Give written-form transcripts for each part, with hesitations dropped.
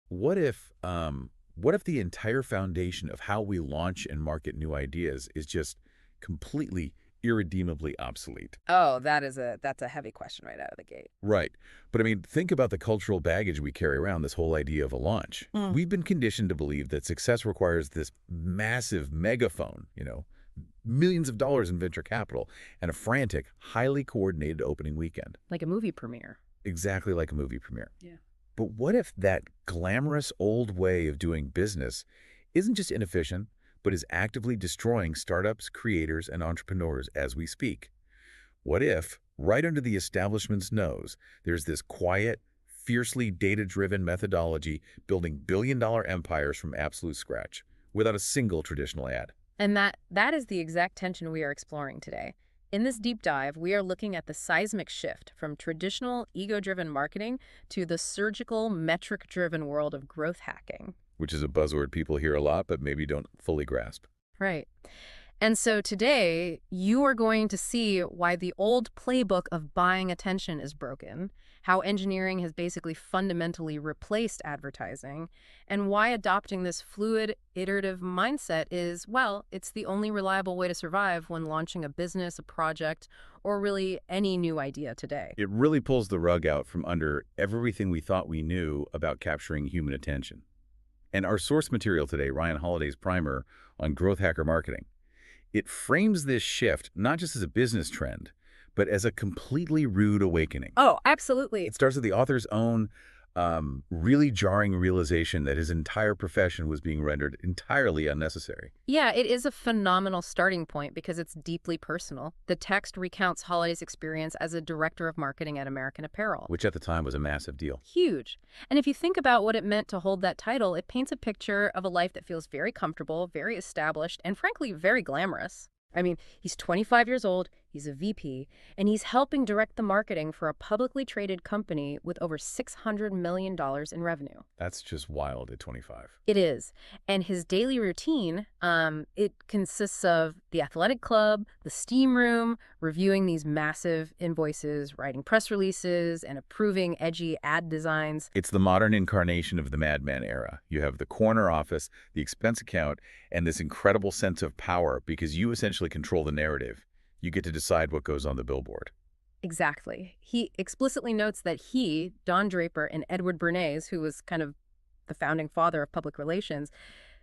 What if, what if the entire foundation of how we launch and market new ideas is just completely, irredeemably obsolete? Oh, that's a heavy question right out of the gate. Right. But I mean, think about the cultural baggage we carry around this whole idea of a launch. Mm. We've been conditioned to believe that success requires this massive megaphone, millions of dollars in venture capital, and a frantic, highly coordinated opening weekend. Like a movie premiere. Exactly like a movie premiere. Yeah. But what if that glamorous old way of doing business isn't just inefficient, but is actively destroying startups, creators, and entrepreneurs as we speak? What if, right under the establishment's nose, there's this quiet, fiercely data-driven methodology building billion-dollar empires from absolute scratch, without a single traditional ad? And that is the exact tension we are exploring today. In this deep dive, we are looking at the seismic shift from traditional ego-driven marketing to the surgical, metric-driven world of growth hacking. Which is a buzzword people hear a lot, but maybe don't fully grasp. Right. And so today, you are going to see why the old playbook of buying attention is broken, how engineering has basically fundamentally replaced advertising, and why adopting this fluid, iterative mindset is, well, it's the only reliable way to survive when launching a business, a project, or really any new idea today. It really pulls the rug out from under everything we thought we knew about capturing human attention. And our source material today, Ryan Holiday's primer on growth hacker marketing, it frames this shift not just as a business trend, but as a completely rude awakening. Oh, absolutely. It starts with the author's own really jarring realization that his entire profession was being rendered entirely unnecessary. Yeah, it is a phenomenal starting point because it's deeply personal. The text recounts Holiday's experience as a director of marketing at American Apparel. Which at the time was a massive deal. Huge. And if you think about what it meant to hold that title, it paints a picture of a life that feels very comfortable, very established, and frankly, very glamorous. I mean, he's 25 years old, he's a VP, and he's helping direct the marketing for a publicly traded company with over $600 million in revenue. That's just wild at 25. It is. And his daily routine, it consists of the athletic club, the steam room, reviewing these massive invoices, writing press releases, and approving edgy ad designs. It's the modern incarnation of the madman era. You have the corner office, the expense account, and this incredible sense of power because you essentially control the narrative. You get to decide what goes on the billboard. Exactly. He explicitly notes that he, Don Draper, and Edward Bernays, who was kind of the founding father of public relations,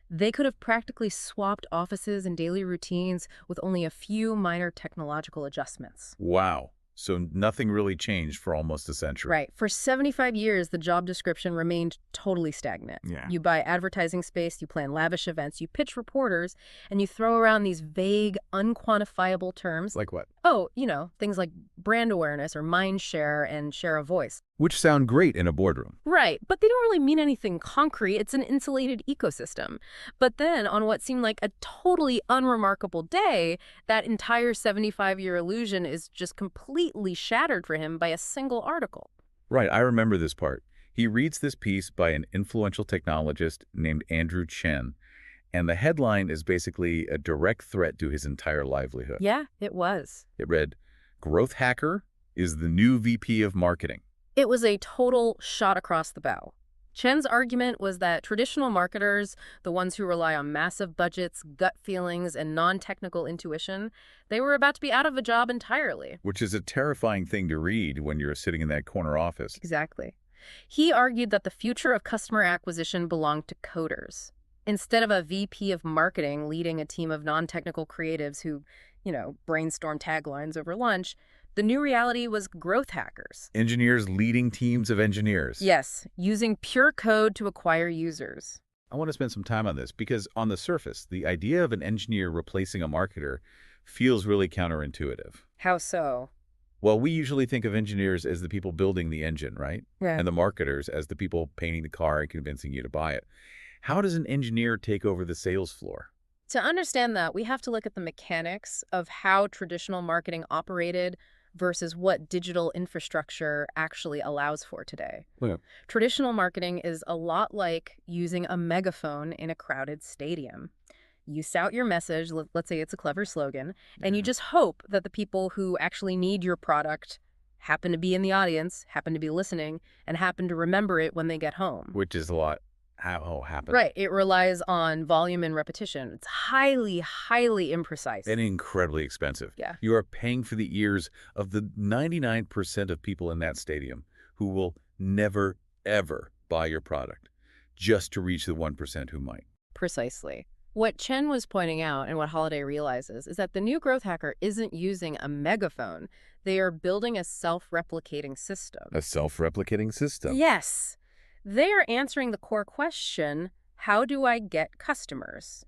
they could have practically swapped offices and daily routines with only a few minor technological adjustments. Wow. So nothing really changed for almost a century. Right. For 75 years, the job description remained totally stagnant. Yeah. You buy advertising space, you plan lavish events, you pitch reporters, and you throw around these vague, unquantifiable terms. Like what? Oh, things like brand awareness or mind share and share of voice. Which sound great in a boardroom. Right, but they don't really mean anything concrete. It's an insulated ecosystem. But then, on what seemed like a totally unremarkable day, that entire 75-year illusion is just completely shattered for him by a single article. Right, I remember this part. He reads this piece by an influential technologist named Andrew Chen, and the headline is basically a direct threat to his entire livelihood. Yeah, it was. It read, "Growth hacker is the new VP of marketing." It was a total shot across the bow. Chen's argument was that traditional marketers, the ones who rely on massive budgets, gut feelings, and non-technical intuition, they were about to be out of a job entirely. Which is a terrifying thing to read when you're sitting in that corner office. Exactly. He argued that the future of customer acquisition belonged to coders. Instead of a VP of marketing leading a team of non-technical creatives who, brainstorm taglines over lunch, the new reality was growth hackers. Engineers leading teams of engineers. Yes, using pure code to acquire users. I want to spend some time on this because on the surface, the idea of an engineer replacing a marketer feels really counterintuitive. How so? Well, we usually think of engineers as the people building the engine, right? Yeah. And the marketers as the people painting the car and convincing you to buy it. How does an engineer take over the sales floor? To understand that, we have to look at the mechanics of how traditional marketing operated versus what digital infrastructure actually allows for today. Yeah. Traditional marketing is a lot like using a megaphone in a crowded stadium. You spout your message, let's say it's a clever slogan, and you just hope that the people who actually need your product happen to be in the audience, happen to be listening, and happen to remember it when they get home. Which is a lot. happen. Right. It relies on volume and repetition. It's highly, highly imprecise. And incredibly expensive. Yeah. You are paying for the ears of the 99% of people in that stadium who will never, ever buy your product just to reach the 1% who might. Precisely. What Chen was pointing out and what Holiday realizes is that the new growth hacker isn't using a megaphone. They are building a self-replicating system. A self-replicating system. Yes. They are answering the core question, how do I get customers?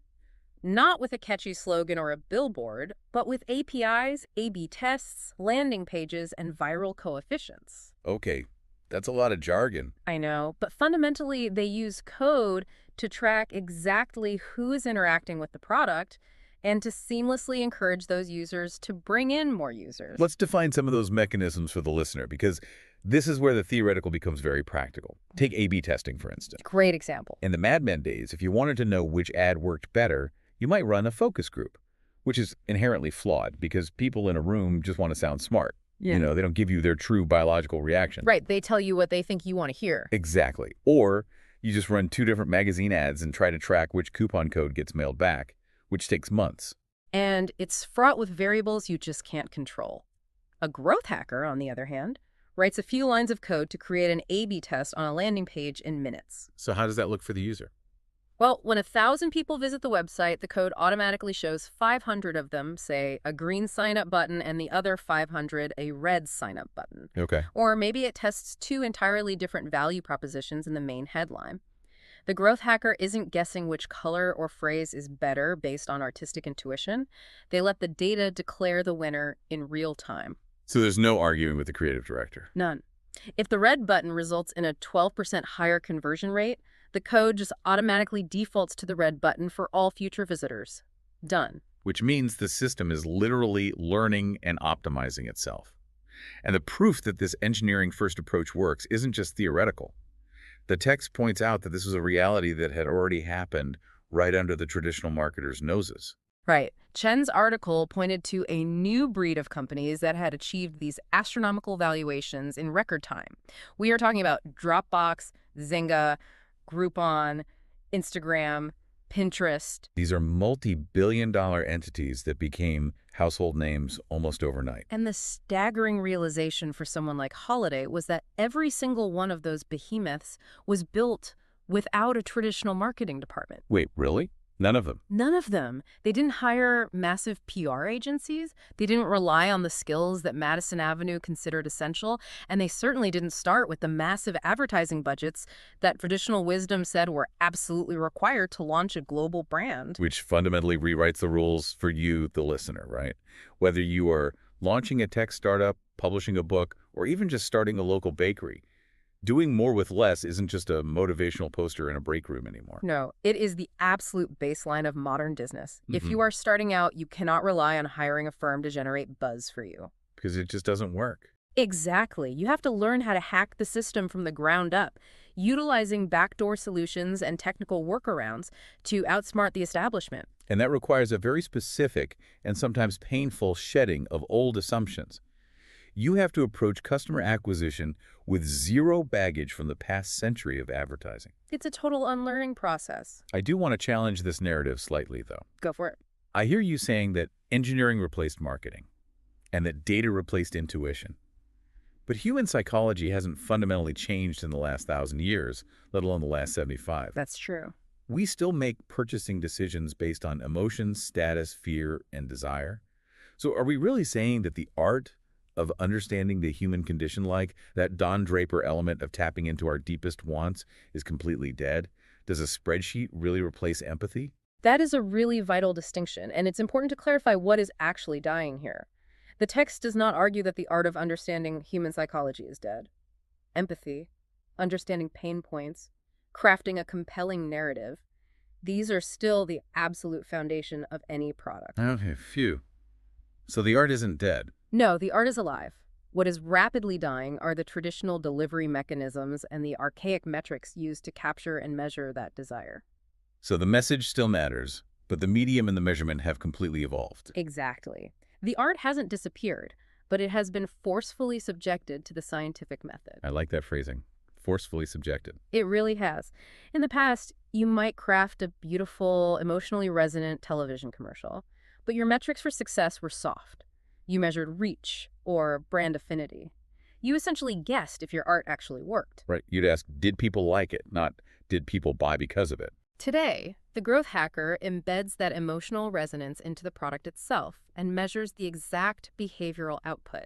Not with a catchy slogan or a billboard, but with APIs, A/B tests, landing pages, and viral coefficients. Okay, that's a lot of jargon. I know, but fundamentally, they use code to track exactly who is interacting with the product and to seamlessly encourage those users to bring in more users. Let's define some of those mechanisms for the listener, because this is where the theoretical becomes very practical. Take A/B testing, for instance. Great example. In the Mad Men days, if you wanted to know which ad worked better, you might run a focus group, which is inherently flawed because people in a room just want to sound smart. Yeah. They don't give you their true biological reaction. Right, they tell you what they think you want to hear. Exactly. Or you just run 2 different magazine ads and try to track which coupon code gets mailed back, which takes months. And it's fraught with variables you just can't control. A growth hacker, on the other hand, writes a few lines of code to create an A/B test on a landing page in minutes. So how does that look for the user? Well, when 1,000 people visit the website, the code automatically shows 500 of them, say, a green sign-up button and the other 500 a red sign-up button. Okay. Or maybe it tests 2 entirely different value propositions in the main headline. The growth hacker isn't guessing which color or phrase is better based on artistic intuition. They let the data declare the winner in real time. So there's no arguing with the creative director. None. If the red button results in a 12% higher conversion rate, the code just automatically defaults to the red button for all future visitors. Done. Which means the system is literally learning and optimizing itself. And the proof that this engineering-first approach works isn't just theoretical. The text points out that this was a reality that had already happened right under the traditional marketers' noses. Right. Chen's article pointed to a new breed of companies that had achieved these astronomical valuations in record time. We are talking about Dropbox, Zynga, Groupon, Instagram, Pinterest. These are multi-billion-dollar entities that became household names almost overnight. And the staggering realization for someone like Holiday was that every single one of those behemoths was built without a traditional marketing department. Wait, really? None of them? None of them. They didn't hire massive PR agencies. They didn't rely on the skills that Madison Avenue considered essential. And they certainly didn't start with the massive advertising budgets that traditional wisdom said were absolutely required to launch a global brand. Which fundamentally rewrites the rules for you, the listener, right? Whether you are launching a tech startup, publishing a book, or even just starting a local bakery, doing more with less isn't just a motivational poster in a break room anymore. No, it is the absolute baseline of modern business. If you are starting out, you cannot rely on hiring a firm to generate buzz for you. Because it just doesn't work. Exactly. You have to learn how to hack the system from the ground up, utilizing backdoor solutions and technical workarounds to outsmart the establishment. And that requires a very specific and sometimes painful shedding of old assumptions. You have to approach customer acquisition with zero baggage from the past century of advertising. It's a total unlearning process. I do want to challenge this narrative slightly, though. Go for it. I hear you saying that engineering replaced marketing and that data replaced intuition. But human psychology hasn't fundamentally changed in the last 1,000 years, let alone the last 75. That's true. We still make purchasing decisions based on emotions, status, fear, and desire. So are we really saying that the art of understanding the human condition, like that Don Draper element of tapping into our deepest wants, is completely dead? Does a spreadsheet really replace empathy? That is a really vital distinction, and it's important to clarify what is actually dying here. The text does not argue that the art of understanding human psychology is dead. Empathy, understanding pain points, crafting a compelling narrative, these are still the absolute foundation of any product. Okay, phew. So the art isn't dead. No, the art is alive. What is rapidly dying are the traditional delivery mechanisms and the archaic metrics used to capture and measure that desire. So the message still matters, but the medium and the measurement have completely evolved. Exactly. The art hasn't disappeared, but it has been forcefully subjected to the scientific method. I like that phrasing. forcefully subjected. It really has. In the past, you might craft a beautiful, emotionally resonant television commercial, but your metrics for success were soft. You measured reach or brand affinity. You essentially guessed if your art actually worked. Right. You'd ask, did people like it? Not, did people buy because of it? Today, the growth hacker embeds that emotional resonance into the product itself and measures the exact behavioral output.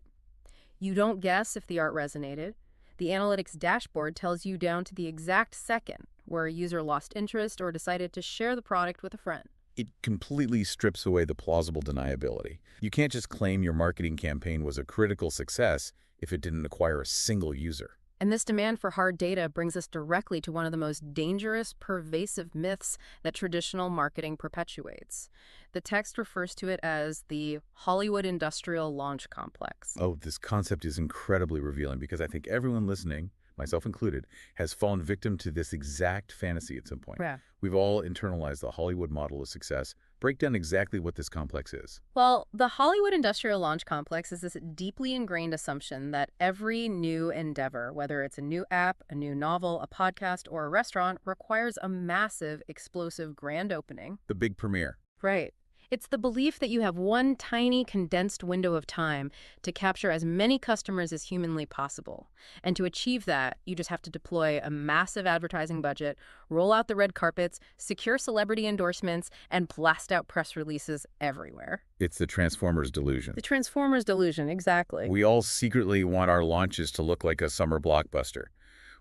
You don't guess if the art resonated. The analytics dashboard tells you down to the exact second where a user lost interest or decided to share the product with a friend. It completely strips away the plausible deniability. You can't just claim your marketing campaign was a critical success if it didn't acquire a single user. And this demand for hard data brings us directly to one of the most dangerous, pervasive myths that traditional marketing perpetuates. The text refers to it as the Hollywood industrial launch complex. Oh, this concept is incredibly revealing because I think everyone listening, myself included, has fallen victim to this exact fantasy at some point. Yeah. We've all internalized the Hollywood model of success. Break down exactly what this complex is. Well, the Hollywood industrial launch complex is this deeply ingrained assumption that every new endeavor, whether it's a new app, a new novel, a podcast, or a restaurant, requires a massive, explosive grand opening. The big premiere. Right. It's the belief that you have one tiny condensed window of time to capture as many customers as humanly possible. And to achieve that, you just have to deploy a massive advertising budget, roll out the red carpets, secure celebrity endorsements, and blast out press releases everywhere. It's the Transformers delusion. The Transformers delusion, exactly. We all secretly want our launches to look like a summer blockbuster.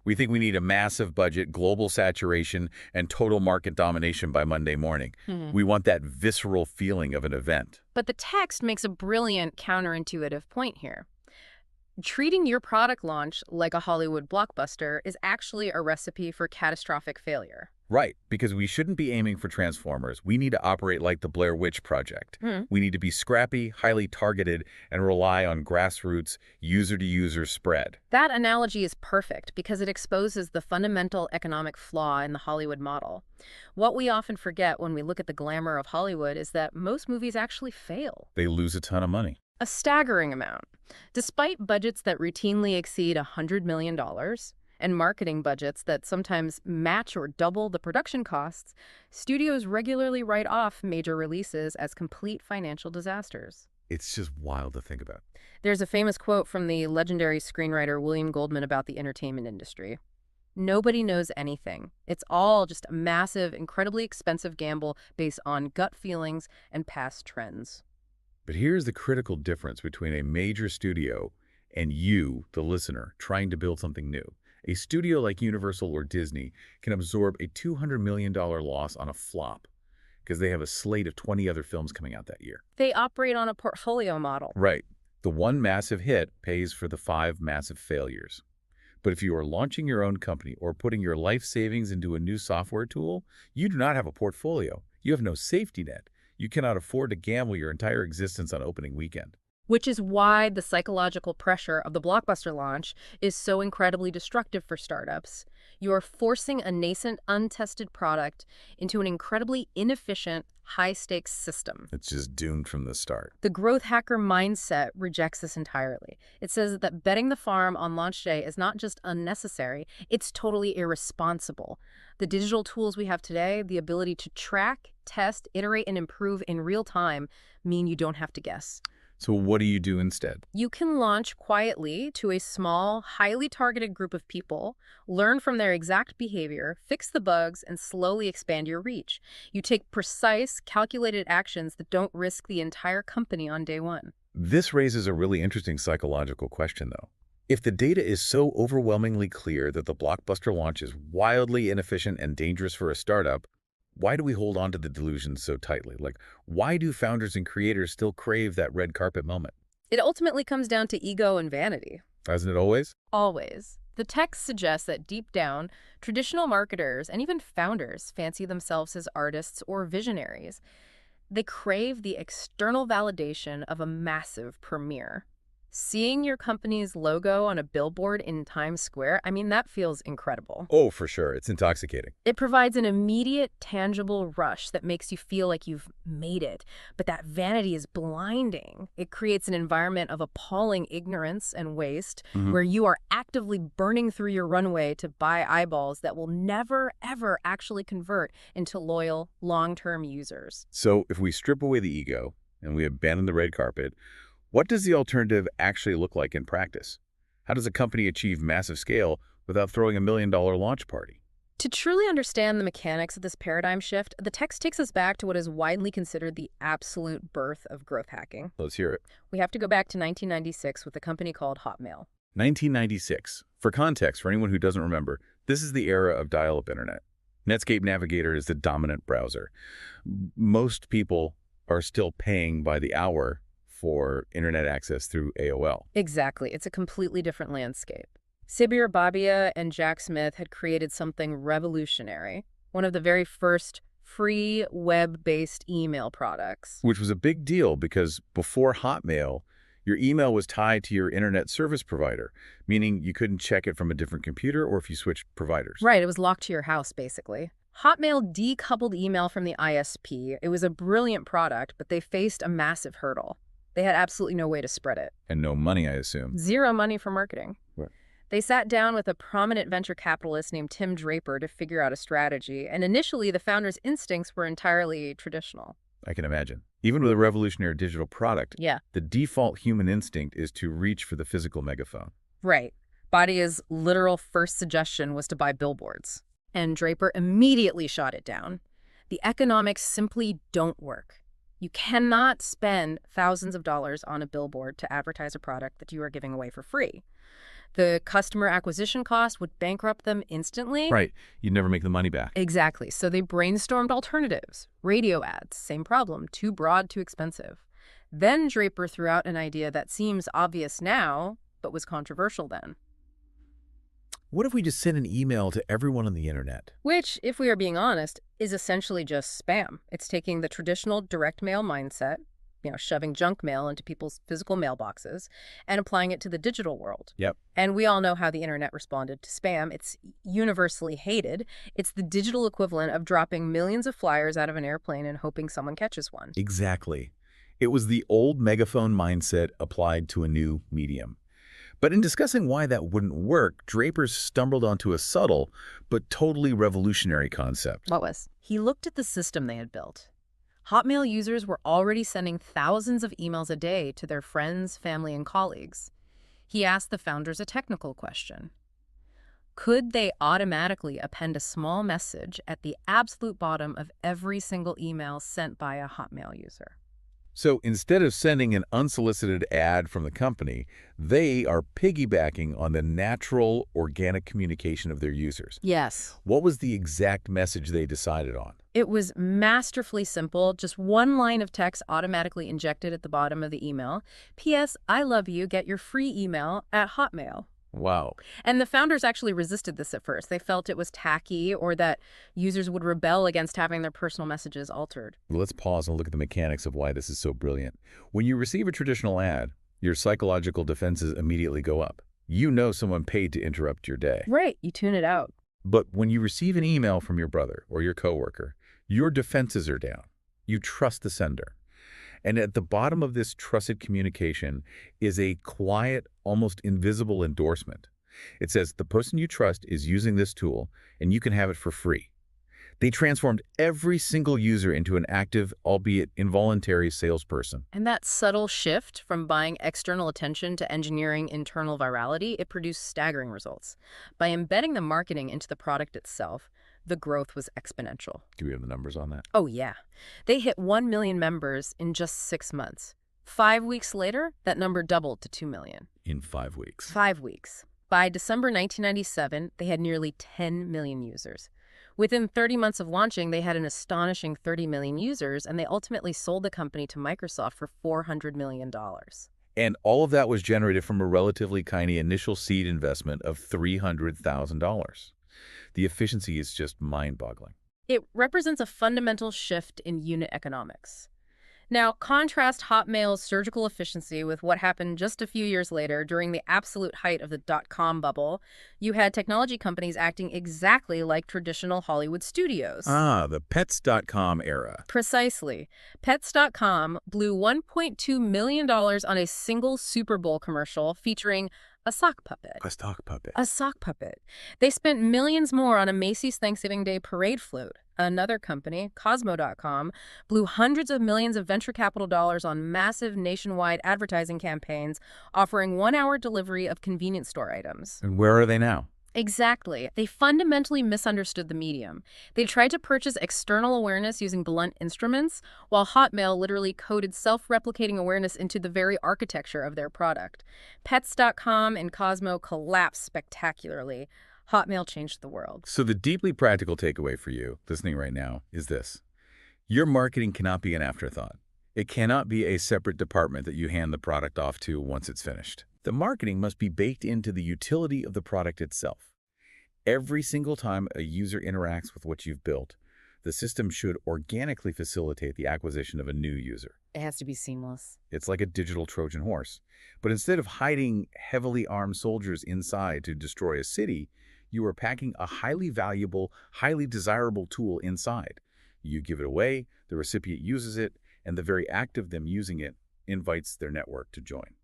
We think we need a massive budget, global saturation, and total market domination by Monday morning. We want that visceral feeling of an event. But the text makes a brilliant counterintuitive point here. Treating your product launch like a Hollywood blockbuster is actually a recipe for catastrophic failure. Right, because we shouldn't be aiming for Transformers. We need to operate like the Blair Witch Project. We need to be scrappy, highly targeted, and rely on grassroots, user-to-user spread. That analogy is perfect because it exposes the fundamental economic flaw in the Hollywood model. What we often forget when we look at the glamour of Hollywood is that most movies actually fail. They lose a ton of money. A staggering amount. Despite budgets that routinely exceed $100 million, and marketing budgets that sometimes match or double the production costs, studios regularly write off major releases as complete financial disasters. It's just wild to think about. There's a famous quote from the legendary screenwriter William Goldman about the entertainment industry. Nobody knows anything. It's all just a massive, incredibly expensive gamble based on gut feelings and past trends. But here's the critical difference between a major studio and you, the listener, trying to build something new. A studio like Universal or Disney can absorb a $200 million loss on a flop because they have a slate of 20 other films coming out that year. They operate on a portfolio model. Right. The one massive hit pays for the 5 massive failures. But if you are launching your own company or putting your life savings into a new software tool, you do not have a portfolio. You have no safety net. You cannot afford to gamble your entire existence on opening weekend. Which is why the psychological pressure of the blockbuster launch is so incredibly destructive for startups. You're forcing a nascent, untested product into an incredibly inefficient, high-stakes system. It's just doomed from the start. The growth hacker mindset rejects this entirely. It says that betting the farm on launch day is not just unnecessary, it's totally irresponsible. The digital tools we have today, the ability to track, test, iterate, and improve in real time, mean you don't have to guess. So what do you do instead? You can launch quietly to a small, highly targeted group of people, learn from their exact behavior, fix the bugs, and slowly expand your reach. You take precise, calculated actions that don't risk the entire company on day one. This raises a really interesting psychological question, though. If the data is so overwhelmingly clear that the blockbuster launch is wildly inefficient and dangerous for a startup, why do we hold on to the delusion so tightly? Like, why do founders and creators still crave that red carpet moment? It ultimately comes down to ego and vanity. Hasn't it always? Always. The text suggests that deep down, traditional marketers and even founders fancy themselves as artists or visionaries. They crave the external validation of a massive premiere. Seeing your company's logo on a billboard in Times Square, I mean, that feels incredible. Oh, for sure. It's intoxicating. It provides an immediate, tangible rush that makes you feel like you've made it. But that vanity is blinding. It creates an environment of appalling ignorance and waste where you are actively burning through your runway to buy eyeballs that will never, ever actually convert into loyal, long-term users. So if we strip away the ego and we abandon the red carpet, what does the alternative actually look like in practice? How does a company achieve massive scale without throwing a $1 million launch party? To truly understand the mechanics of this paradigm shift, the text takes us back to what is widely considered the absolute birth of growth hacking. Let's hear it. We have to go back to 1996 with a company called Hotmail. 1996. For context, for anyone who doesn't remember, this is the era of dial-up internet. Netscape Navigator is the dominant browser. Most people are still paying by the hour for internet access through AOL. Exactly. It's a completely different landscape. Sibir Babia and Jack Smith had created something revolutionary, one of the very first free web-based email products. Which was a big deal because before Hotmail, your email was tied to your internet service provider, meaning you couldn't check it from a different computer or if you switched providers. Right, it was locked to your house, basically. Hotmail decoupled email from the ISP. It was a brilliant product, but they faced a massive hurdle. They had absolutely no way to spread it. And no money, I assume. Zero money for marketing. Right. They sat down with a prominent venture capitalist named Tim Draper to figure out a strategy, and initially the founder's instincts were entirely traditional. I can imagine. Even with a revolutionary digital product, Yeah. the default human instinct is to reach for the physical megaphone. Right. Badia's literal first suggestion was to buy billboards, and Draper immediately shot it down. The economics simply don't work. You cannot spend thousands of dollars on a billboard to advertise a product that you are giving away for free. The customer acquisition cost would bankrupt them instantly. Right. You'd never make the money back. Exactly. So they brainstormed alternatives. Radio ads, same problem. Too broad, too expensive. Then Draper threw out an idea that seems obvious now, but was controversial then. What if we just send an email to everyone on the internet? Which, if we are being honest, is essentially just spam. It's taking the traditional direct mail mindset, shoving junk mail into people's physical mailboxes, and applying it to the digital world. Yep. And we all know how the internet responded to spam. It's universally hated. It's the digital equivalent of dropping millions of flyers out of an airplane and hoping someone catches one. Exactly. It was the old megaphone mindset applied to a new medium. But in discussing why that wouldn't work, Draper stumbled onto a subtle but totally revolutionary concept. What was? He looked at the system they had built. Hotmail users were already sending thousands of emails a day to their friends, family, and colleagues. He asked the founders a technical question. Could they automatically append a small message at the absolute bottom of every single email sent by a Hotmail user? So instead of sending an unsolicited ad from the company, they are piggybacking on the natural, organic communication of their users. Yes. What was the exact message they decided on? It was masterfully simple, just one line of text automatically injected at the bottom of the email. P.S. I love you, get your free email at Hotmail. Wow. And the founders actually resisted this at first. They felt it was tacky or that users would rebel against having their personal messages altered. Let's pause and look at the mechanics of why this is so brilliant. When you receive a traditional ad, your psychological defenses immediately go up. You know someone paid to interrupt your day. Right, you tune it out. But when you receive an email from your brother or your coworker, your defenses are down. You trust the sender. And at the bottom of this trusted communication is a quiet, almost invisible endorsement. It says the person you trust is using this tool and you can have it for free. They transformed every single user into an active, albeit involuntary salesperson. And that subtle shift from buying external attention to engineering internal virality, it produced staggering results. By embedding the marketing into the product itself, the growth was exponential. Do we have the numbers on that? Oh, yeah. They hit 1 million members in just 6 months. 5 weeks later, that number doubled to 2 million. In 5 weeks. 5 weeks. By December 1997, they had nearly 10 million users. Within 30 months of launching, they had an astonishing 30 million users, and they ultimately sold the company to Microsoft for $400 million. And all of that was generated from a relatively tiny initial seed investment of $300,000. The efficiency is just mind-boggling. It represents a fundamental shift in unit economics. Now, contrast Hotmail's surgical efficiency with what happened just a few years later during the absolute height of the dot-com bubble. You had technology companies acting exactly like traditional Hollywood studios. Ah, the pets.com era. Precisely. Pets.com blew $1.2 million on a single Super Bowl commercial featuring a sock puppet. A stock puppet. A sock puppet. They spent millions more on a Macy's Thanksgiving Day parade float. Another company, Cosmo.com, blew hundreds of millions of venture capital dollars on massive nationwide advertising campaigns offering one-hour delivery of convenience store items. And where are they now? Exactly. They fundamentally misunderstood the medium. They tried to purchase external awareness using blunt instruments, while Hotmail literally coded self-replicating awareness into the very architecture of their product. Pets.com and Cosmo collapsed spectacularly. Hotmail changed the world. So the deeply practical takeaway for you listening right now is this. Your marketing cannot be an afterthought. It cannot be a separate department that you hand the product off to once it's finished. The marketing must be baked into the utility of the product itself. Every single time a user interacts with what you've built, the system should organically facilitate the acquisition of a new user. It has to be seamless. It's like a digital Trojan horse. But instead of hiding heavily armed soldiers inside to destroy a city, you are packing a highly valuable, highly desirable tool inside. You give it away, the recipient uses it, and the very act of them using it invites their network to join.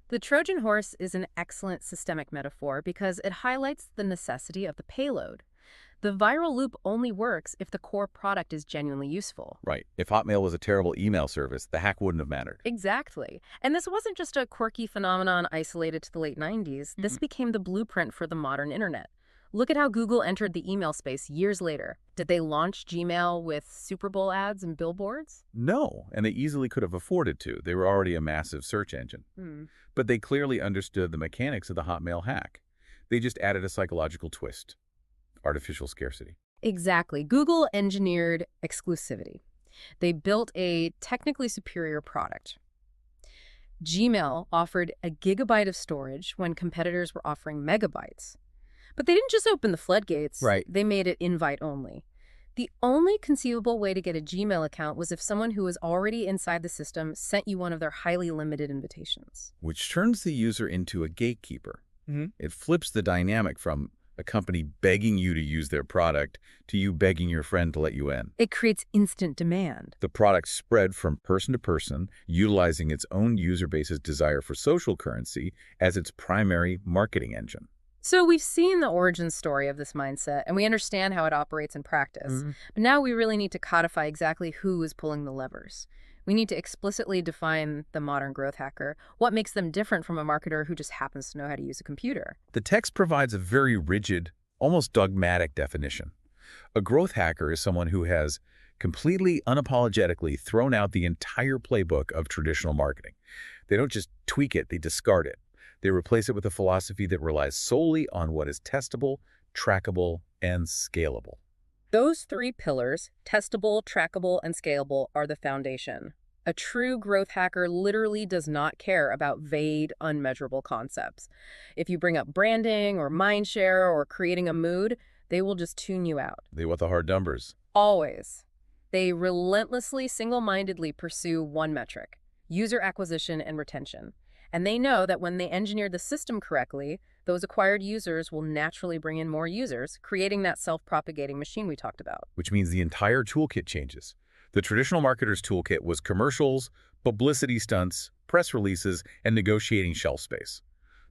The Trojan horse is an excellent systemic metaphor because it highlights the necessity of the payload. The viral loop only works if the core product is genuinely useful. Right. If Hotmail was a terrible email service, the hack wouldn't have mattered. Exactly. And this wasn't just a quirky phenomenon isolated to the late 90s. This became the blueprint for the modern internet. Look at how Google entered the email space years later. Did they launch Gmail with Super Bowl ads and billboards? No, and they easily could have afforded to. They were already a massive search engine. But they clearly understood the mechanics of the Hotmail hack. They just added a psychological twist. Artificial scarcity. Exactly. Google engineered exclusivity. They built a technically superior product. Gmail offered a gigabyte of storage when competitors were offering megabytes. But they didn't just open the floodgates. Right. They made it invite only. The only conceivable way to get a Gmail account was if someone who was already inside the system sent you one of their highly limited invitations. Which turns the user into a gatekeeper. It flips the dynamic from a company begging you to use their product to you begging your friend to let you in. It creates instant demand. The product spread from person to person, utilizing its own user base's desire for social currency as its primary marketing engine. So we've seen the origin story of this mindset, and we understand how it operates in practice. But now we really need to codify exactly who is pulling the levers. We need to explicitly define the modern growth hacker. What makes them different from a marketer who just happens to know how to use a computer? The text provides a very rigid, almost dogmatic definition. A growth hacker is someone who has completely unapologetically thrown out the entire playbook of traditional marketing. They don't just tweak it, they discard it. They replace it with a philosophy that relies solely on what is testable, trackable, and scalable. Those three pillars, testable, trackable, and scalable, are the foundation. A true growth hacker literally does not care about vague, unmeasurable concepts. If you bring up branding or mindshare or creating a mood, they will just tune you out. They want the hard numbers. Always. They relentlessly, single-mindedly pursue one metric: user acquisition and retention. And they know that when they engineer the system correctly, those acquired users will naturally bring in more users, creating that self-propagating machine we talked about. Which means the entire toolkit changes. The traditional marketer's toolkit was commercials, publicity stunts, press releases, and negotiating shelf space.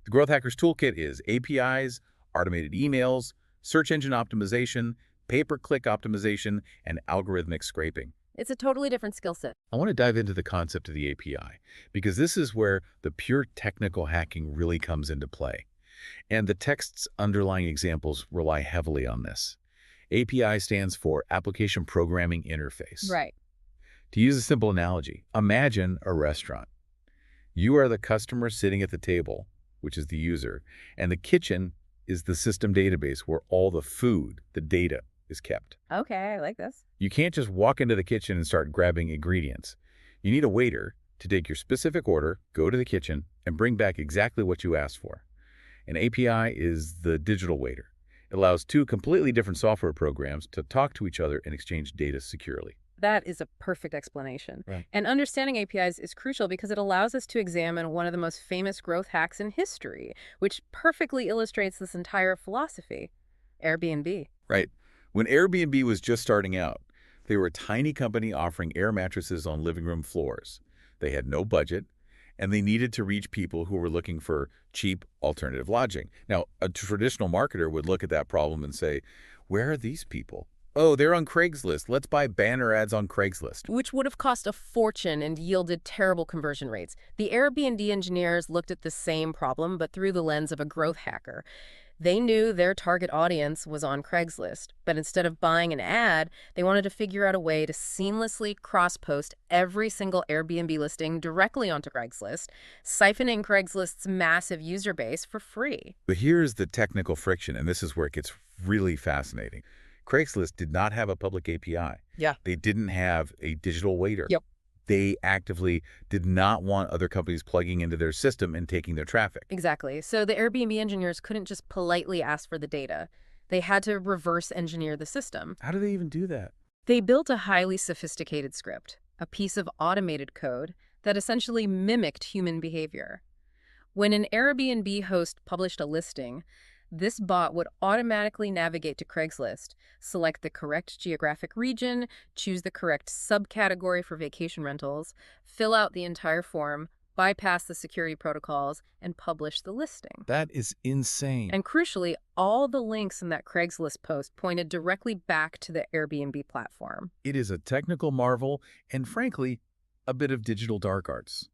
The growth hacker's toolkit is APIs, automated emails, search engine optimization, pay-per-click optimization, and algorithmic scraping. It's a totally different skill set. I want to dive into the concept of the API, because this is where the pure technical hacking really comes into play. And the text's underlying examples rely heavily on this. API stands for Application Programming Interface. Right. To use a simple analogy, imagine a restaurant. You are the customer sitting at the table, which is the user, and the kitchen is the system database where all the food, the data, is kept. Okay, I like this. You can't just walk into the kitchen and start grabbing ingredients. You need a waiter to take your specific order, go to the kitchen, and bring back exactly what you asked for. An API is the digital waiter. It allows two completely different software programs to talk to each other and exchange data securely. That is a perfect explanation. Right. And understanding APIs is crucial because it allows us to examine one of the most famous growth hacks in history, which perfectly illustrates this entire philosophy: Airbnb. Right. When Airbnb was just starting out, they were a tiny company offering air mattresses on living room floors. They had no budget, and they needed to reach people who were looking for cheap alternative lodging. Now, a traditional marketer would look at that problem and say, where are these people? Oh, they're on Craigslist. Let's buy banner ads on Craigslist. Which would have cost a fortune and yielded terrible conversion rates. The Airbnb engineers looked at the same problem, but through the lens of a growth hacker. They knew their target audience was on Craigslist, but instead of buying an ad, they wanted to figure out a way to seamlessly cross-post every single Airbnb listing directly onto Craigslist, siphoning Craigslist's massive user base for free. But here's the technical friction, and this is where it gets really fascinating. Craigslist did not have a public API. Yeah. They didn't have a digital waiter. Yep. They actively did not want other companies plugging into their system and taking their traffic. Exactly. So the Airbnb engineers couldn't just politely ask for the data. They had to reverse engineer the system. How do they even do that? They built a highly sophisticated script, a piece of automated code that essentially mimicked human behavior. When an Airbnb host published a listing, this bot would automatically navigate to Craigslist, select the correct geographic region, choose the correct subcategory for vacation rentals, fill out the entire form, bypass the security protocols, and publish the listing. That is insane. And crucially, all the links in that Craigslist post pointed directly back to the Airbnb platform. It is a technical marvel and, frankly, a bit of digital dark arts.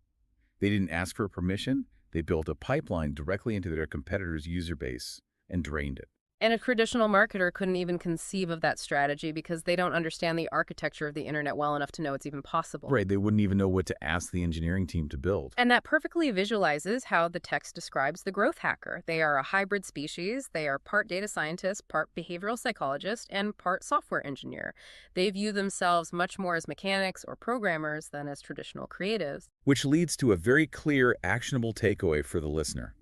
They didn't ask for permission. They built a pipeline directly into their competitors' user base and drained it. And a traditional marketer couldn't even conceive of that strategy because they don't understand the architecture of the internet well enough to know it's even possible. Right, they wouldn't even know what to ask the engineering team to build. And that perfectly visualizes how the text describes the growth hacker. They are a hybrid species. They are part data scientist, part behavioral psychologist, and part software engineer. They view themselves much more as mechanics or programmers than as traditional creatives. Which leads to a very clear, actionable takeaway for the listener.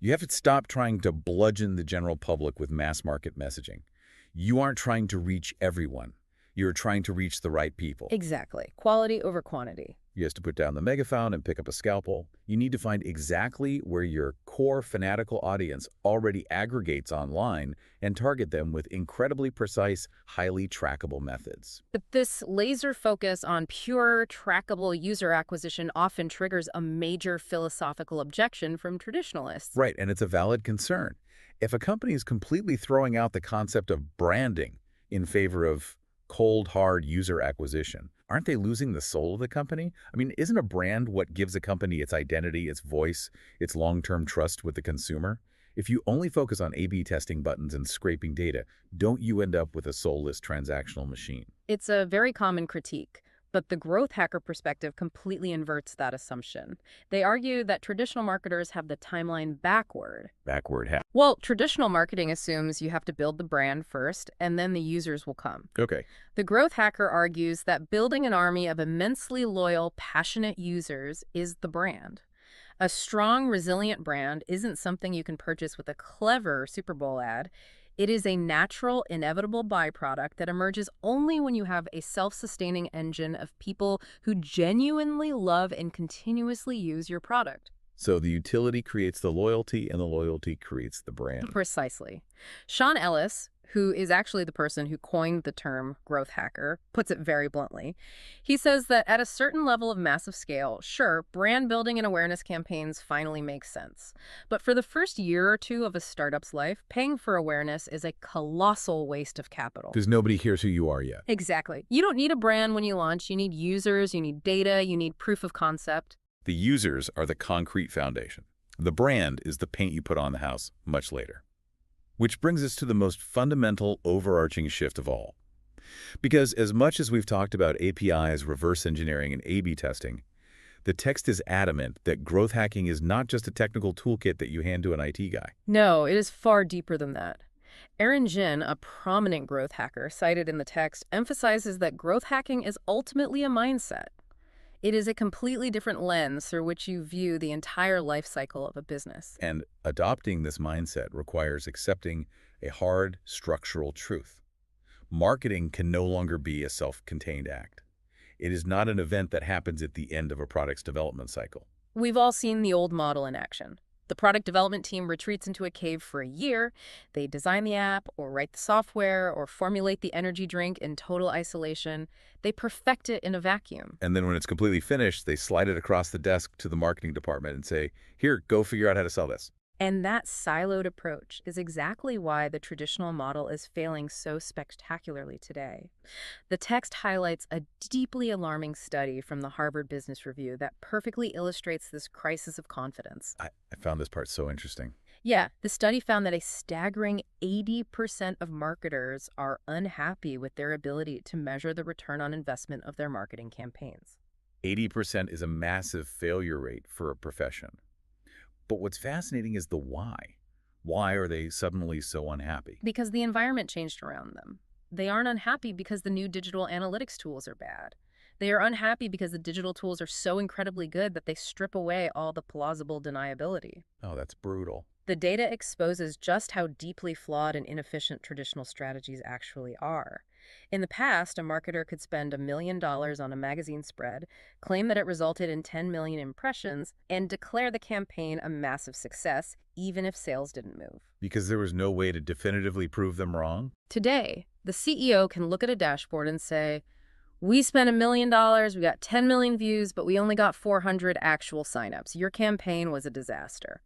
You have to stop trying to bludgeon the general public with mass market messaging. You aren't trying to reach everyone. You're trying to reach the right people. Exactly. Quality over quantity. You have to put down the megaphone and pick up a scalpel. You need to find exactly where your core fanatical audience already aggregates online and target them with incredibly precise, highly trackable methods. But this laser focus on pure, trackable user acquisition often triggers a major philosophical objection from traditionalists. Right, and it's a valid concern. If a company is completely throwing out the concept of branding in favor of cold, hard user acquisition, aren't they losing the soul of the company? I mean, isn't a brand what gives a company its identity, its voice, its long-term trust with the consumer? If you only focus on A/B testing buttons and scraping data, don't you end up with a soulless transactional machine? It's a very common critique, but the growth hacker perspective completely inverts that assumption. They argue that traditional marketers have the timeline backward. Backward hat. Well, traditional marketing assumes you have to build the brand first, and then the users will come. Okay. The growth hacker argues that building an army of immensely loyal, passionate users is the brand. A strong, resilient brand isn't something you can purchase with a clever Super Bowl ad. It is a natural, inevitable byproduct that emerges only when you have a self-sustaining engine of people who genuinely love and continuously use your product. So the utility creates the loyalty, and the loyalty creates the brand. Precisely. Sean Ellis, who is actually the person who coined the term growth hacker, puts it very bluntly. He says that at a certain level of massive scale, sure, brand building and awareness campaigns finally make sense. But for the first year or two of a startup's life, paying for awareness is a colossal waste of capital. Because nobody hears who you are yet. Exactly. You don't need a brand when you launch. You need users, you need data, you need proof of concept. The users are the concrete foundation. The brand is the paint you put on the house much later. Which brings us to the most fundamental, overarching shift of all. Because as much as we've talked about APIs, reverse engineering, and A/B testing, the text is adamant that growth hacking is not just a technical toolkit that you hand to an IT guy. No, it is far deeper than that. Aaron Jin, a prominent growth hacker cited in the text, emphasizes that growth hacking is ultimately a mindset. It is a completely different lens through which you view the entire life cycle of a business. And adopting this mindset requires accepting a hard, structural truth. Marketing can no longer be a self-contained act. It is not an event that happens at the end of a product's development cycle. We've all seen the old model in action. The product development team retreats into a cave for a year. They design the app, or write the software, or formulate the energy drink in total isolation. They perfect it in a vacuum. And then when it's completely finished, they slide it across the desk to the marketing department and say, here, go figure out how to sell this. And that siloed approach is exactly why the traditional model is failing so spectacularly today. The text highlights a deeply alarming study from the Harvard Business Review that perfectly illustrates this crisis of confidence. I found this part so interesting. Yeah, the study found that a staggering 80% of marketers are unhappy with their ability to measure the return on investment of their marketing campaigns. 80% is a massive failure rate for a profession. But what's fascinating is the why. Why are they suddenly so unhappy? Because the environment changed around them. They aren't unhappy because the new digital analytics tools are bad. They are unhappy because the digital tools are so incredibly good that they strip away all the plausible deniability. Oh, that's brutal. The data exposes just how deeply flawed and inefficient traditional strategies actually are. In the past, a marketer could spend $1 million on a magazine spread, claim that it resulted in 10 million impressions, and declare the campaign a massive success, even if sales didn't move. Because there was no way to definitively prove them wrong? Today, the CEO can look at a dashboard and say, we spent $1 million, we got 10 million views, but we only got 400 actual signups. Your campaign was a disaster.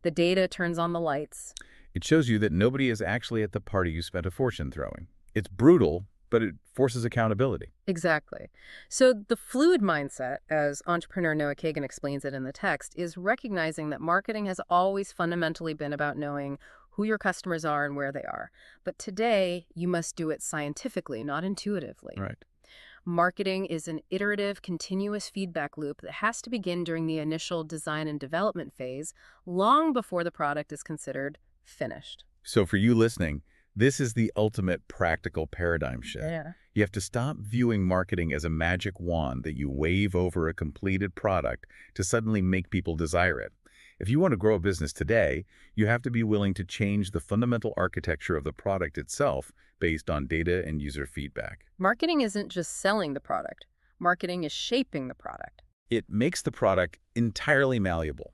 The data turns on the lights. It shows you that nobody is actually at the party you spent a fortune throwing. It's brutal, but it forces accountability. Exactly. So the fluid mindset, as entrepreneur Noah Kagan explains it in the text, is recognizing that marketing has always fundamentally been about knowing who your customers are and where they are. But today, you must do it scientifically, not intuitively. Right. Marketing is an iterative, continuous feedback loop that has to begin during the initial design and development phase, long before the product is considered finished. So for you listening, this is the ultimate practical paradigm shift. Yeah. You have to stop viewing marketing as a magic wand that you wave over a completed product to suddenly make people desire it. If you want to grow a business today, you have to be willing to change the fundamental architecture of the product itself based on data and user feedback. Marketing isn't just selling the product. Marketing is shaping the product. It makes the product entirely malleable.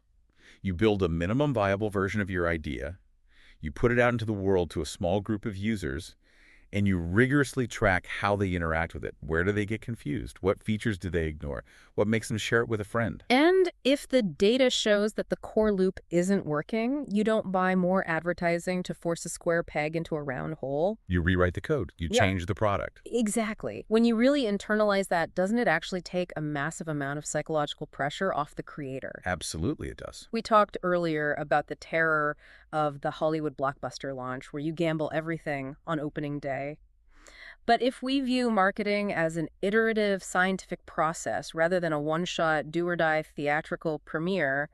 You build a minimum viable version of your idea, you put it out into the world to a small group of users, and you rigorously track how they interact with it. Where do they get confused? What features do they ignore? What makes them share it with a friend? And if the data shows that the core loop isn't working, you don't buy more advertising to force a square peg into a round hole. You rewrite the code. You change the product. Exactly. When you really internalize that, doesn't it actually take a massive amount of psychological pressure off the creator? Absolutely it does. We talked earlier about the terror of the Hollywood blockbuster launch, where you gamble everything on opening day. But if we view marketing as an iterative scientific process rather than a one-shot, do-or-die theatrical premiere,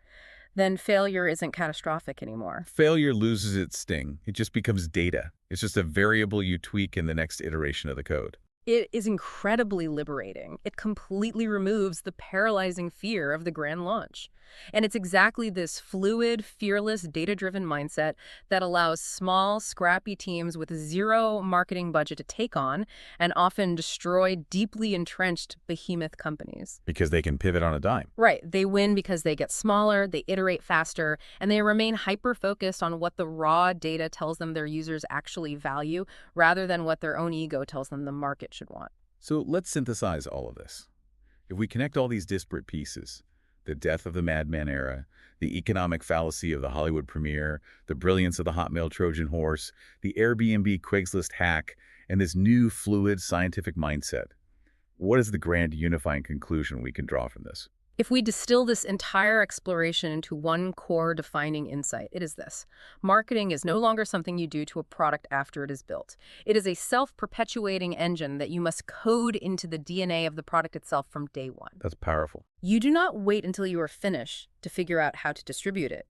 then failure isn't catastrophic anymore. Failure loses its sting. It just becomes data. It's just a variable you tweak in the next iteration of the code. It is incredibly liberating. It completely removes the paralyzing fear of the grand launch. And it's exactly this fluid, fearless, data-driven mindset that allows small, scrappy teams with zero marketing budget to take on and often destroy deeply entrenched behemoth companies. Because they can pivot on a dime. Right. They win because they get smaller, they iterate faster, and they remain hyper-focused on what the raw data tells them their users actually value rather than what their own ego tells them the market should want. So let's synthesize all of this. If we connect all these disparate pieces, the death of the Madman era, the economic fallacy of the Hollywood premiere, the brilliance of the Hotmail Trojan horse, the Airbnb Craigslist hack, and this new fluid scientific mindset, what is the grand unifying conclusion we can draw from this? If we distill this entire exploration into one core defining insight, it is this. Marketing is no longer something you do to a product after it is built. It is a self-perpetuating engine that you must code into the DNA of the product itself from day one. That's powerful. You do not wait until you are finished to figure out how to distribute it.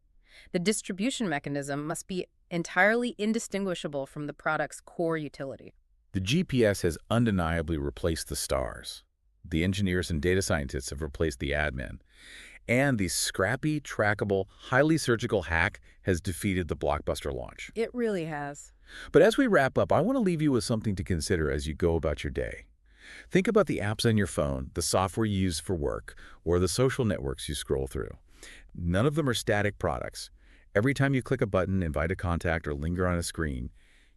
The distribution mechanism must be entirely indistinguishable from the product's core utility. The GPS has undeniably replaced the stars. The engineers and data scientists have replaced the admin. And the scrappy, trackable, highly surgical hack has defeated the blockbuster launch. It really has. But as we wrap up, I want to leave you with something to consider as you go about your day. Think about the apps on your phone, the software you use for work, or the social networks you scroll through. None of them are static products. Every time you click a button, invite a contact, or linger on a screen,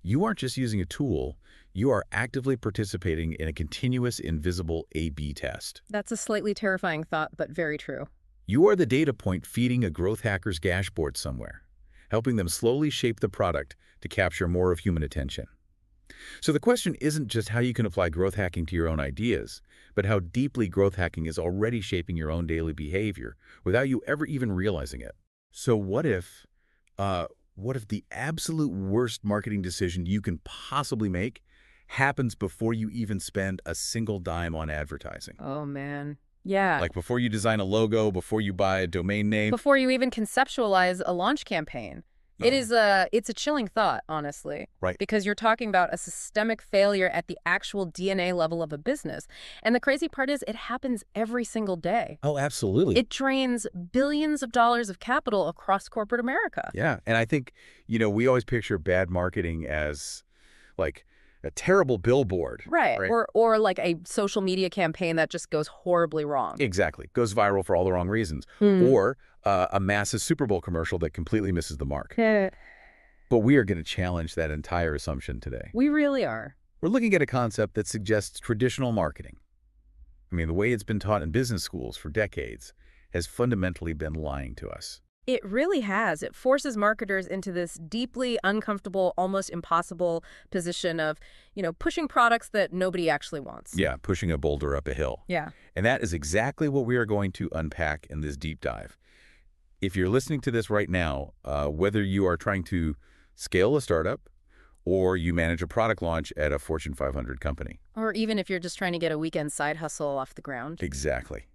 you aren't just using a tool, you are actively participating in a continuous, invisible A/B test. That's a slightly terrifying thought, but very true. You are the data point feeding a growth hacker's dashboard somewhere, helping them slowly shape the product to capture more of human attention. So the question isn't just how you can apply growth hacking to your own ideas, but how deeply growth hacking is already shaping your own daily behavior without you ever even realizing it. So what if the absolute worst marketing decision you can possibly make happens before you even spend a single dime on advertising? Oh, man. Yeah. Like before you design a logo, before you buy a domain name? Before you even conceptualize a launch campaign. It's a chilling thought, honestly. Right. Because you're talking about a systemic failure at the actual DNA level of a business. And the crazy part is it happens every single day. Oh, absolutely. It drains billions of dollars of capital across corporate America. Yeah, and I think, we always picture bad marketing as like a terrible billboard. Right. Or like a social media campaign that just goes horribly wrong. Exactly. Goes viral for all the wrong reasons. Or a massive Super Bowl commercial that completely misses the mark. But we are going to challenge that entire assumption today. We really are. We're looking at a concept that suggests traditional marketing. I mean, the way it's been taught in business schools for decades has fundamentally been lying to us. It really has. It forces marketers into this deeply uncomfortable, almost impossible position of, pushing products that nobody actually wants. Yeah, pushing a boulder up a hill. Yeah. And that is exactly what we are going to unpack in this deep dive. If you're listening to this right now, whether you are trying to scale a startup or you manage a product launch at a Fortune 500 company. Or even if you're just trying to get a weekend side hustle off the ground. Exactly.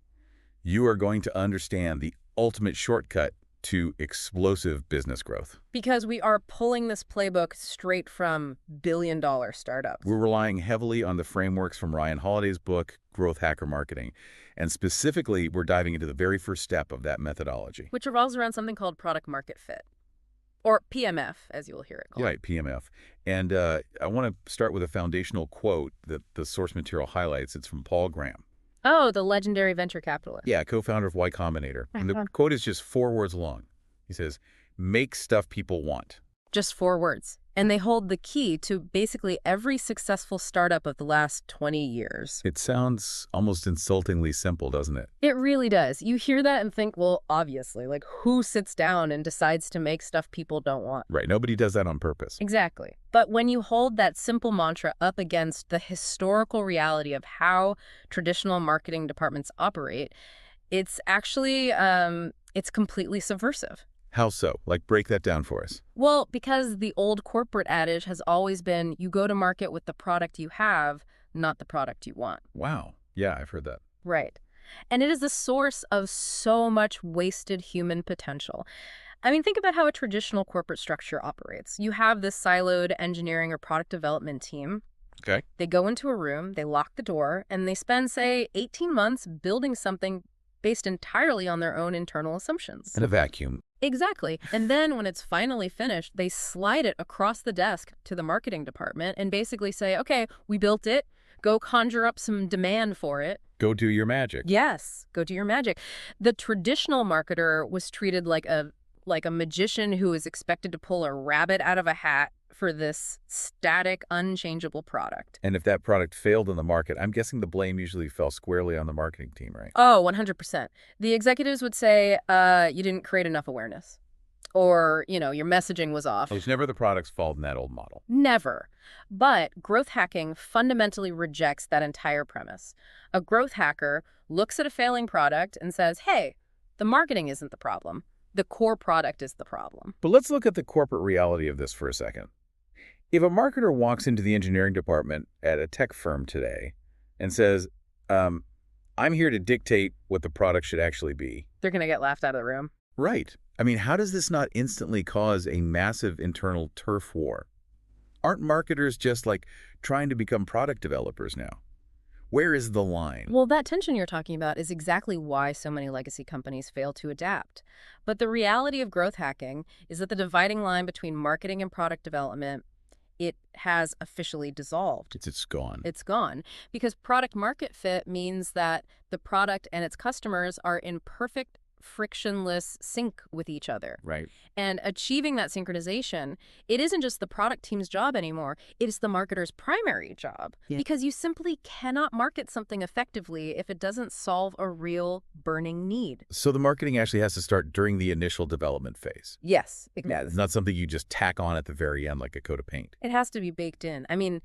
You are going to understand the ultimate shortcut to explosive business growth. Because we are pulling this playbook straight from billion-dollar startups. We're relying heavily on the frameworks from Ryan Holiday's book, Growth Hacker Marketing. And specifically, we're diving into the very first step of that methodology. Which revolves around something called product market fit. Or PMF, as you will hear it called. Right, PMF. And I want to start with a foundational quote that the source material highlights. It's from Paul Graham. Oh, the legendary venture capitalist. Yeah, co-founder of Y Combinator. And the quote is just 4 words long. He says, "Make stuff people want." Just 4 words. And they hold the key to basically every successful startup of the last 20 years. It sounds almost insultingly simple, doesn't it? It really does. You hear that and think, well, obviously, like who sits down and decides to make stuff people don't want? Right, nobody does that on purpose. Exactly. But when you hold that simple mantra up against the historical reality of how traditional marketing departments operate, it's actually, it's completely subversive. How so? Like, break that down for us. Well, because the old corporate adage has always been you go to market with the product you have, not the product you want. Wow. Yeah, I've heard that. Right. And it is the source of so much wasted human potential. I mean, think about how a traditional corporate structure operates. You have this siloed engineering or product development team. Okay. They go into a room, they lock the door, and they spend, say, 18 months building something based entirely on their own internal assumptions. In a vacuum. Exactly. And then when it's finally finished, they slide it across the desk to the marketing department and basically say, okay, we built it. Go conjure up some demand for it. Go do your magic. Yes, go do your magic. The traditional marketer was treated like a magician who is expected to pull a rabbit out of a hat for this static, unchangeable product. And if that product failed in the market, I'm guessing the blame usually fell squarely on the marketing team, right? Oh, 100%. The executives would say, you didn't create enough awareness. Or, your messaging was off. It's never the product's fault in that old model. Never. But growth hacking fundamentally rejects that entire premise. A growth hacker looks at a failing product and says, hey, the marketing isn't the problem. The core product is the problem. But let's look at the corporate reality of this for a second. If a marketer walks into the engineering department at a tech firm today and says, I'm here to dictate what the product should actually be. They're going to get laughed out of the room. Right. I mean, how does this not instantly cause a massive internal turf war? Aren't marketers just like trying to become product developers now? Where is the line? Well, that tension you're talking about is exactly why so many legacy companies fail to adapt. But the reality of growth hacking is that the dividing line between marketing and product development, it has officially dissolved. It's gone. It's gone because product market fit means that the product and its customers are in perfect frictionless sync with each other. Right. And achieving that synchronization, it isn't just the product team's job anymore, it is the marketer's primary job. Yeah. Because you simply cannot market something effectively if it doesn't solve a real burning need. So the marketing actually has to start during the initial development phase. Yes, it does. Not something you just tack on at the very end like a coat of paint. It has to be baked in. I mean,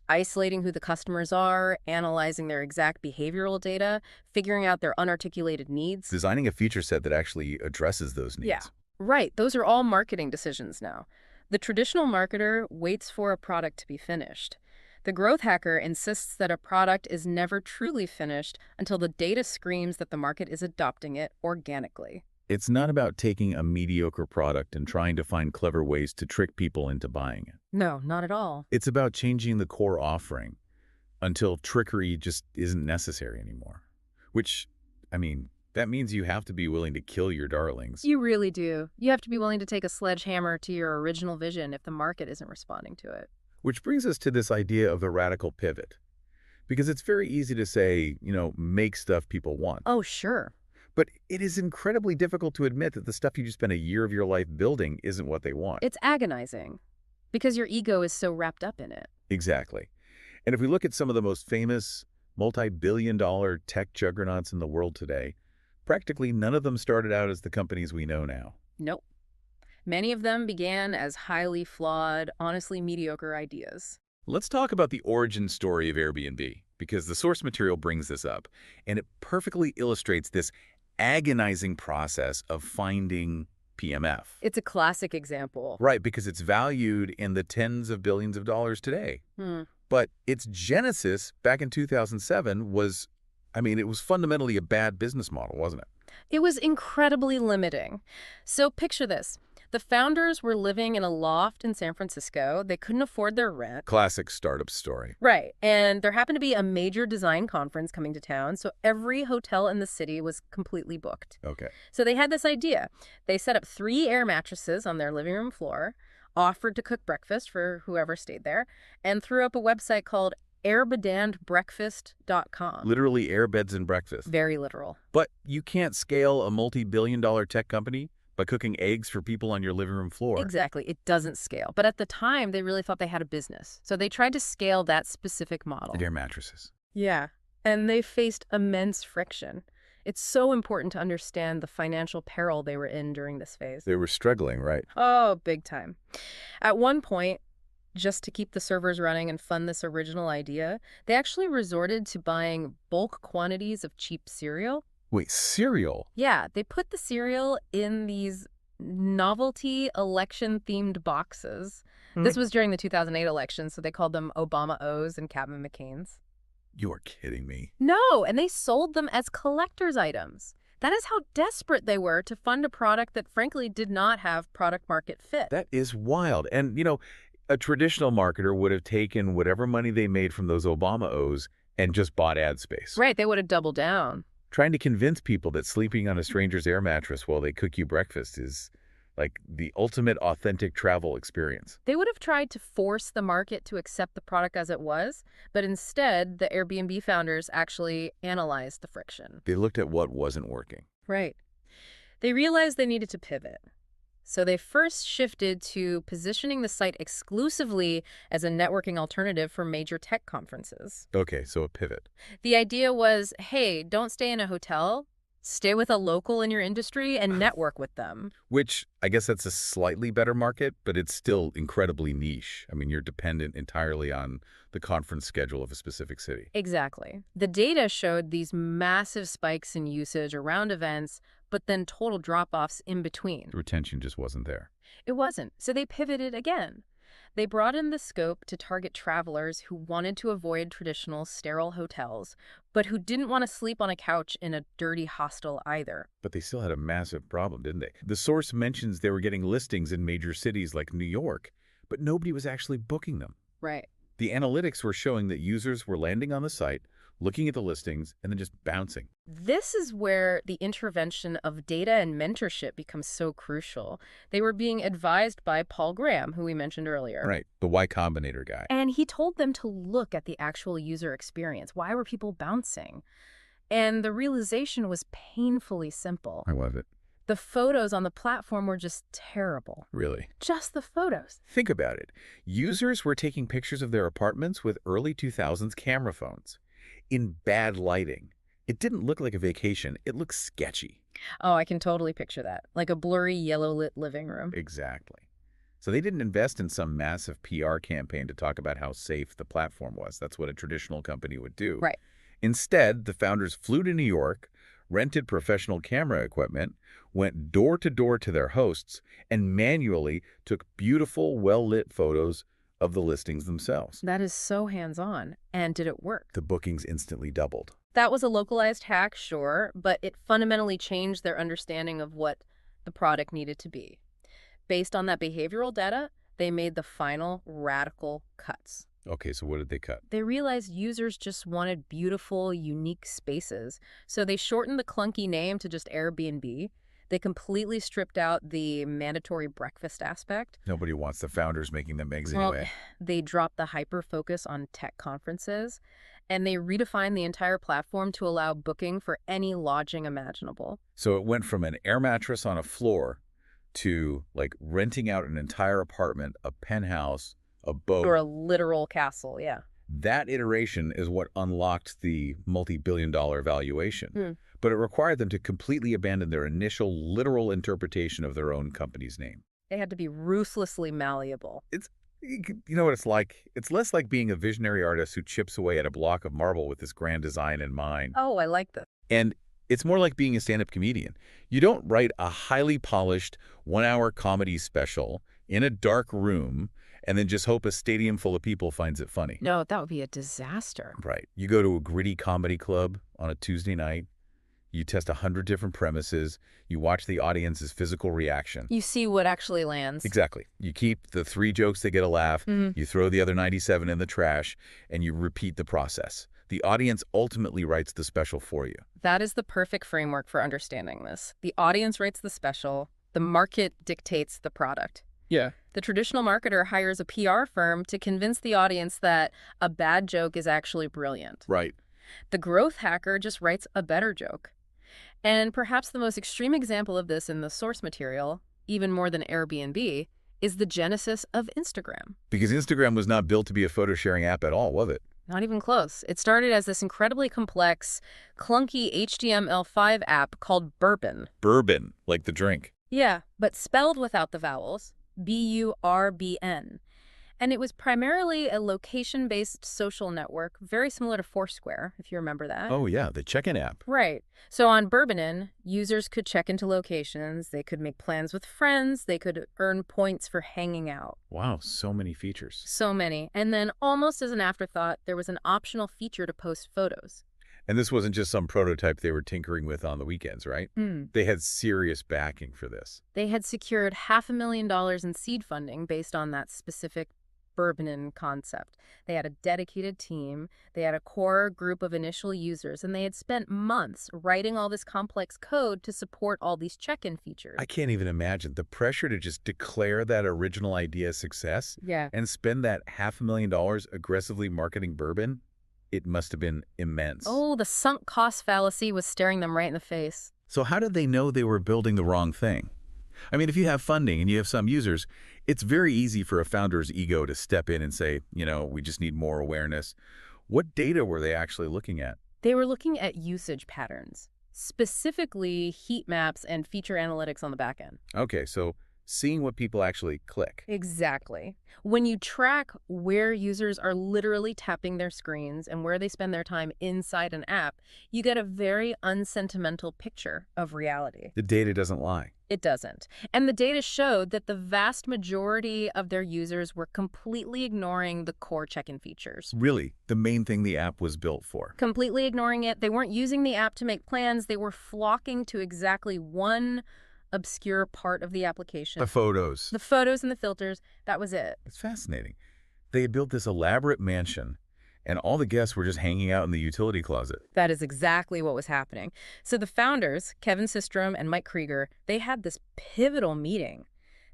isolating who the customers are, analyzing their exact behavioral data, figuring out their unarticulated needs. Designing a feature set that actually addresses those needs. Yeah, right. Those are all marketing decisions now. The traditional marketer waits for a product to be finished. The growth hacker insists that a product is never truly finished until the data screams that the market is adopting it organically. It's not about taking a mediocre product and trying to find clever ways to trick people into buying it. No, not at all. It's about changing the core offering until trickery just isn't necessary anymore. Which, I mean, that means you have to be willing to kill your darlings. You really do. You have to be willing to take a sledgehammer to your original vision if the market isn't responding to it. Which brings us to this idea of the radical pivot. Because it's very easy to say, make stuff people want. Oh, sure. But it is incredibly difficult to admit that the stuff you just spent a year of your life building isn't what they want. It's agonizing because your ego is so wrapped up in it. Exactly. And if we look at some of the most famous multi-billion-dollar tech juggernauts in the world today, practically none of them started out as the companies we know now. Nope. Many of them began as highly flawed, honestly mediocre ideas. Let's talk about the origin story of Airbnb, because the source material brings this up, and it perfectly illustrates this agonizing process of finding PMF. It's a classic example. Right, because it's valued in the tens of billions of dollars today. But its genesis back in 2007 was, it was fundamentally a bad business model, wasn't it? It was incredibly limiting. So picture this. The founders were living in a loft in San Francisco. They couldn't afford their rent. Classic startup story. Right. And there happened to be a major design conference coming to town, so every hotel in the city was completely booked. Okay. So they had this idea. They set up 3 air mattresses on their living room floor, offered to cook breakfast for whoever stayed there, and threw up a website called airbedandbreakfast.com. Literally airbeds and breakfast. Very literal. But you can't scale a multi-billion-dollar tech company by cooking eggs for people on your living room floor. Exactly. It doesn't scale. But at the time, they really thought they had a business. So they tried to scale that specific model. The air mattresses. Yeah. And they faced immense friction. It's so important to understand the financial peril they were in during this phase. They were struggling, right? Oh, big time. At one point, just to keep the servers running and fund this original idea, they actually resorted to buying bulk quantities of cheap cereal. Wait, cereal? Yeah, they put the cereal in these novelty election-themed boxes. This was during the 2008 election, so they called them Obama O's and Captain McCain's. You're kidding me. No, and they sold them as collector's items. That is how desperate they were to fund a product that frankly did not have product market fit. That is wild. And, a traditional marketer would have taken whatever money they made from those Obama O's and just bought ad space. Right, they would have doubled down. Trying to convince people that sleeping on a stranger's air mattress while they cook you breakfast is like the ultimate authentic travel experience. They would have tried to force the market to accept the product as it was, but instead, the Airbnb founders actually analyzed the friction. They looked at what wasn't working. Right. They realized they needed to pivot. So they first shifted to positioning the site exclusively as a networking alternative for major tech conferences. Okay, so a pivot. The idea was, hey, don't stay in a hotel. Stay with a local in your industry and network with them. Which, I guess that's a slightly better market, but it's still incredibly niche. You're dependent entirely on the conference schedule of a specific city. Exactly. The data showed these massive spikes in usage around events, but then total drop-offs in between. The retention just wasn't there. It wasn't. So they pivoted again. They broadened the scope to target travelers who wanted to avoid traditional sterile hotels, but who didn't want to sleep on a couch in a dirty hostel either. But they still had a massive problem, didn't they? The source mentions they were getting listings in major cities like New York, but nobody was actually booking them. Right. The analytics were showing that users were landing on the site, looking at the listings, and then just bouncing. This is where the intervention of data and mentorship becomes so crucial. They were being advised by Paul Graham, who we mentioned earlier. Right, the Y Combinator guy. And he told them to look at the actual user experience. Why were people bouncing? And the realization was painfully simple. I love it. The photos on the platform were just terrible. Really? Just the photos. Think about it. Users were taking pictures of their apartments with early 2000s camera phones in bad lighting. It didn't look like a vacation. It looked sketchy. Oh, I can totally picture that. Like a blurry, yellow-lit living room. Exactly. So they didn't invest in some massive PR campaign to talk about how safe the platform was. That's what a traditional company would do. Right. Instead, the founders flew to New York, rented professional camera equipment, went door to door to their hosts, and manually took beautiful, well-lit photos of the listings themselves. That is so hands-on. And did it work? The bookings instantly doubled. That was a localized hack, sure, but it fundamentally changed their understanding of what the product needed to be. Based on that behavioral data, they made the final radical cuts. Okay, so what did they cut? They realized users just wanted beautiful, unique spaces, so they shortened the clunky name to just Airbnb. They completely stripped out the mandatory breakfast aspect. Nobody wants the founders making them eggs Well, anyway. they dropped the hyper-focus on tech conferences, and they redefined the entire platform to allow booking for any lodging imaginable. So it went from an air mattress on a floor to, like, renting out an entire apartment, a penthouse, a boat. Or a literal castle, yeah. That iteration is what unlocked the multi-billion-dollar valuation. But it required them to completely abandon their initial literal interpretation of their own company's name. They had to be ruthlessly malleable. You know what it's like? It's less like being a visionary artist who chips away at a block of marble with this grand design in mind. Oh, I like this. And it's more like being a stand-up comedian. You don't write a highly polished one-hour comedy special in a dark room and then just hope a stadium full of people finds it funny. No, that would be a disaster. Right. You go to a gritty comedy club on a Tuesday night. You test 100 different premises. You watch the audience's physical reaction. You see what actually lands. Exactly. You keep the 3 jokes that get a laugh. You throw the other 97 in the trash, and you repeat the process. The audience ultimately writes the special for you. That is the perfect framework for understanding this. The audience writes the special. The market dictates the product. Yeah. The traditional marketer hires a PR firm to convince the audience that a bad joke is actually brilliant. Right. The growth hacker just writes a better joke. And perhaps the most extreme example of this in the source material, even more than Airbnb, is the genesis of Instagram. Because Instagram was not built to be a photo-sharing app at all, was it? Not even close. It started as this incredibly complex, clunky HTML5 app called Bourbon. Bourbon, like the drink. Yeah, but spelled without the vowels. BURBN. And it was primarily a location-based social network, very similar to Foursquare, if you remember that. Oh, yeah, the check-in app. Right. So on Bourbonin, users could check into locations, they could make plans with friends, they could earn points for hanging out. Wow, so many features. So many. And then almost as an afterthought, there was an optional feature to post photos. And this wasn't just some prototype they were tinkering with on the weekends, right? They had serious backing for this. They had secured $500,000 in seed funding based on that specific Bourbonin concept. They had a dedicated team, they had a core group of initial users, and they had spent months writing all this complex code to support all these check-in features. I can't even imagine the pressure to just declare that original idea a success and spend that $500,000 aggressively marketing bourbon. It must have been immense. Oh, the sunk cost fallacy was staring them right in the face. So how did they know they were building the wrong thing? I mean, if you have funding and you have some users, it's very easy for a founder's ego to step in and say, you know, we just need more awareness. What data were they actually looking at? They were looking at usage patterns, specifically heat maps and feature analytics on the back end. Okay, so seeing what people actually click. Exactly. When you track where users are literally tapping their screens and where they spend their time inside an app, you get a very unsentimental picture of reality. The data doesn't lie. It doesn't. And the data showed that the vast majority of their users were completely ignoring the core check-in features. Really, the main thing the app was built for. Completely ignoring it. They weren't using the app to make plans. They were flocking to exactly one obscure part of the application. The photos. The photos and the filters, that was it. It's fascinating. They had built this elaborate mansion, and all the guests were just hanging out in the utility closet. That is exactly what was happening. So the founders, Kevin Systrom and Mike Krieger, they had this pivotal meeting.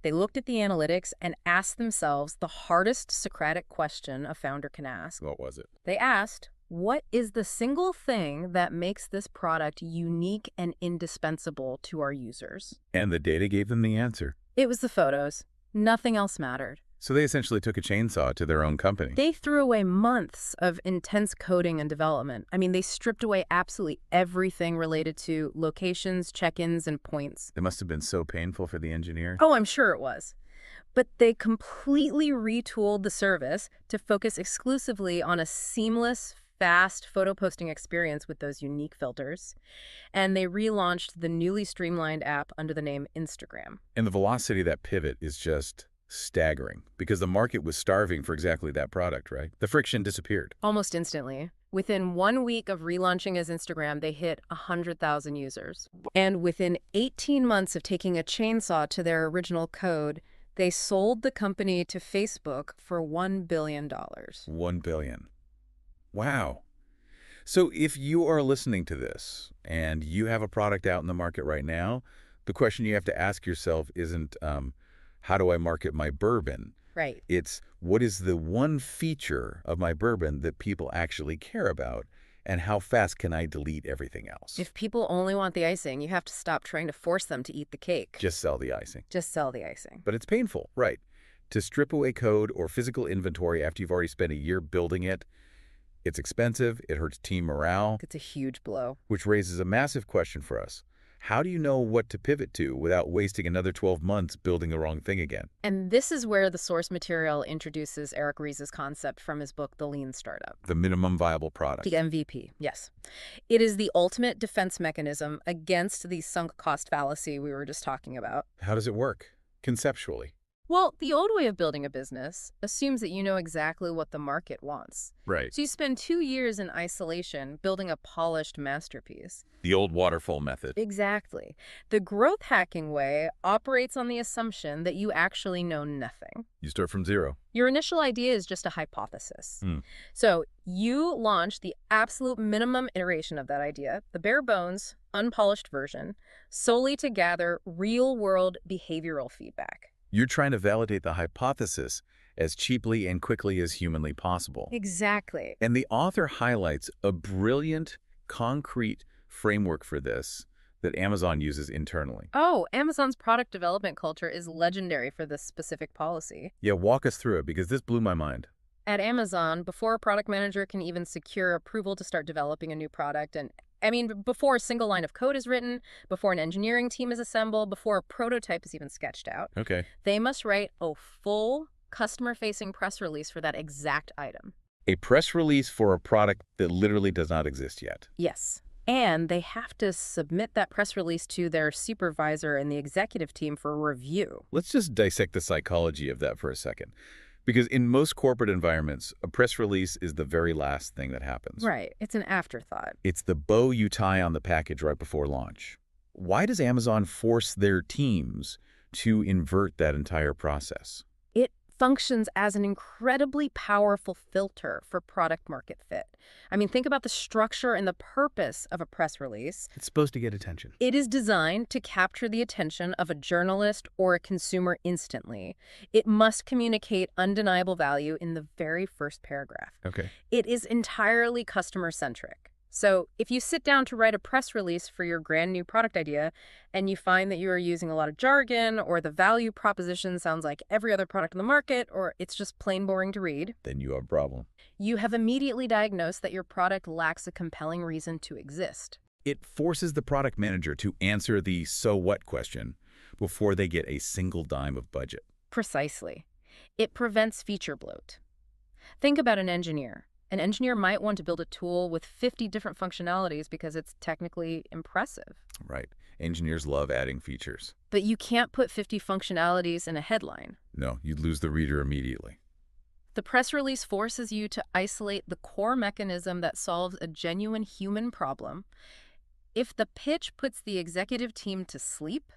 They looked at the analytics and asked themselves the hardest Socratic question a founder can ask. What was it? They asked, what is the single thing that makes this product unique and indispensable to our users? And the data gave them the answer. It was the photos. Nothing else mattered. So they essentially took a chainsaw to their own company. They threw away months of intense coding and development. I mean, they stripped away absolutely everything related to locations, check-ins, and points. It must have been so painful for the engineer. Oh, I'm sure it was. But they completely retooled the service to focus exclusively on a seamless, fast photo posting experience with those unique filters. And they relaunched the newly streamlined app under the name Instagram. And the velocity of that pivot is just staggering because the market was starving for exactly that product, right? The friction disappeared. Almost instantly. Within 1 week of relaunching as Instagram, they hit 100,000 users. And within 18 months of taking a chainsaw to their original code, they sold the company to Facebook for $1 billion. $1 billion. Wow. So if you are listening to this and you have a product out in the market right now, the question you have to ask yourself isn't, how do I market my bourbon? Right. It's, what is the one feature of my bourbon that people actually care about, and how fast can I delete everything else? If people only want the icing, you have to stop trying to force them to eat the cake. Just sell the icing. Just sell the icing. But it's painful, right? To strip away code or physical inventory after you've already spent a year building it, it's expensive, it hurts team morale. It's a huge blow. Which raises a massive question for us. How do you know what to pivot to without wasting another 12 months building the wrong thing again? And this is where the source material introduces Eric Ries's concept from his book, The Lean Startup. The minimum viable product. The MVP, yes. It is the ultimate defense mechanism against the sunk cost fallacy we were just talking about. How does it work, conceptually? Well, the old way of building a business assumes that you know exactly what the market wants. Right. So you spend 2 years in isolation building a polished masterpiece. The old waterfall method. Exactly. The growth hacking way operates on the assumption that you actually know nothing. You start from zero. Your initial idea is just a hypothesis. So you launch the absolute minimum iteration of that idea, the bare bones, unpolished version, solely to gather real-world behavioral feedback. You're trying to validate the hypothesis as cheaply and quickly as humanly possible. Exactly. And the author highlights a brilliant, concrete framework for this that Amazon uses internally. Oh, Amazon's product development culture is legendary for this specific policy. Yeah, walk us through it, because this blew my mind. At Amazon, before a product manager can even secure approval to start developing a new product, and before a single line of code is written, before an engineering team is assembled, before a prototype is even sketched out, Okay. they must write a full customer-facing press release for that exact item. A press release for a product that literally does not exist yet. Yes. And they have to submit that press release to their supervisor and the executive team for review. Let's just dissect the psychology of that for a second. Because in most corporate environments, a press release is the very last thing that happens. Right. It's an afterthought. It's the bow you tie on the package right before launch. Why does Amazon force their teams to invert that entire process? It functions as an incredibly powerful filter for product market fit. Think about the structure and the purpose of a press release. It's supposed to get attention. It is designed to capture the attention of a journalist or a consumer instantly. It must communicate undeniable value in the very first paragraph. Okay. It is entirely customer-centric. So if you sit down to write a press release for your brand new product idea and you find that you are using a lot of jargon, or the value proposition sounds like every other product on the market, or it's just plain boring to read, then you have a problem. You have immediately diagnosed that your product lacks a compelling reason to exist. It forces the product manager to answer the so what question before they get a single dime of budget. Precisely. It prevents feature bloat. Think about an engineer. An engineer might want to build a tool with 50 different functionalities because it's technically impressive. Right. Engineers love adding features. But you can't put 50 functionalities in a headline. No, you'd lose the reader immediately. The press release forces you to isolate the core mechanism that solves a genuine human problem. If the pitch puts the executive team to sleep,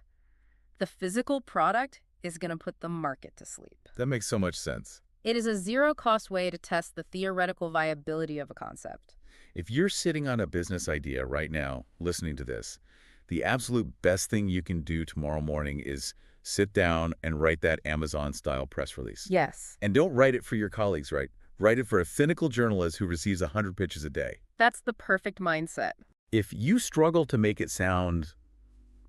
the physical product is going to put the market to sleep. That makes so much sense. It is a zero-cost way to test the theoretical viability of a concept. If you're sitting on a business idea right now, listening to this, the absolute best thing you can do tomorrow morning is sit down and write that Amazon-style press release. Yes. And don't write it for your colleagues, right? Write it for a cynical journalist who receives 100 pitches a day. That's the perfect mindset. If you struggle to make it sound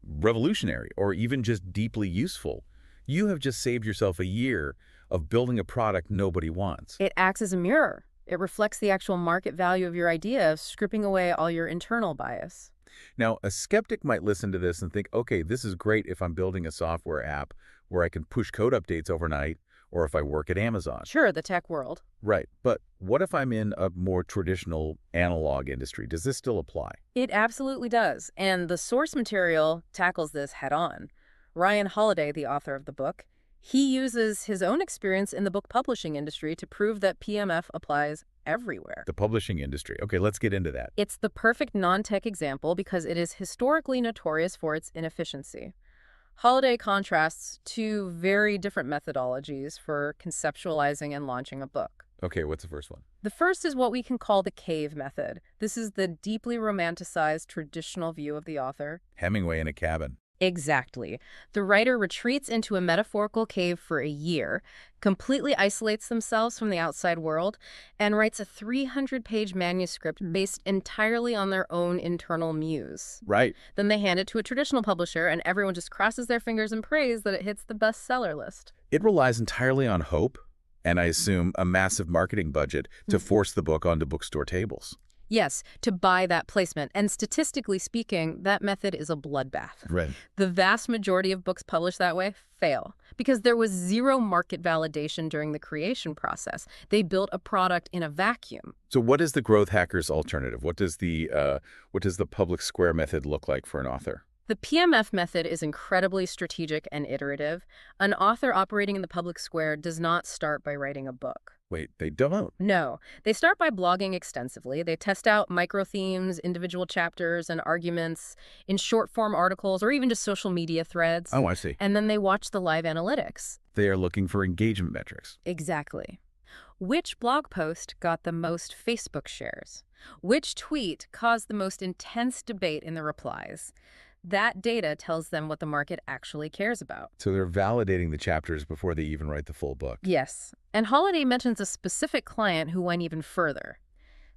revolutionary or even just deeply useful, you have just saved yourself a year of building a product nobody wants. It acts as a mirror. It reflects the actual market value of your idea, stripping away all your internal bias. Now, a skeptic might listen to this and think, okay, this is great if I'm building a software app where I can push code updates overnight, or if I work at Amazon. Sure, the tech world. Right, but what if I'm in a more traditional analog industry? Does this still apply? It absolutely does, and the source material tackles this head-on. Ryan Holiday, the author of the book, he uses his own experience in the book publishing industry to prove that PMF applies everywhere. The publishing industry. Okay, let's get into that. It's the perfect non-tech example because it is historically notorious for its inefficiency. Holiday contrasts two very different methodologies for conceptualizing and launching a book. Okay, what's the first one? The first is what we can call the cave method. This is the deeply romanticized traditional view of the author. Hemingway in a cabin. Exactly. The writer retreats into a metaphorical cave for a year, completely isolates themselves from the outside world, and writes a 300-page manuscript based entirely on their own internal muse. Right. Then they hand it to a traditional publisher, and everyone just crosses their fingers and prays that it hits the bestseller list. It relies entirely on hope, and I assume a massive marketing budget to force the book onto bookstore tables. Yes, to buy that placement. And statistically speaking, that method is a bloodbath. Right. The vast majority of books published that way fail because there was zero market validation during the creation process. They built a product in a vacuum. So what is the growth hacker's alternative? What does the public square method look like for an author? The PMF method is incredibly strategic and iterative. An author operating in the public square does not start by writing a book. Wait, they don't? No. They start by blogging extensively. They test out micro-themes, individual chapters, and arguments in short-form articles or even just social media threads. Oh, I see. And then they watch the live analytics. They are looking for engagement metrics. Exactly. Which blog post got the most Facebook shares? Which tweet caused the most intense debate in the replies? That data tells them what the market actually cares about. So they're validating the chapters before they even write the full book. Yes. And Holiday mentions a specific client who went even further.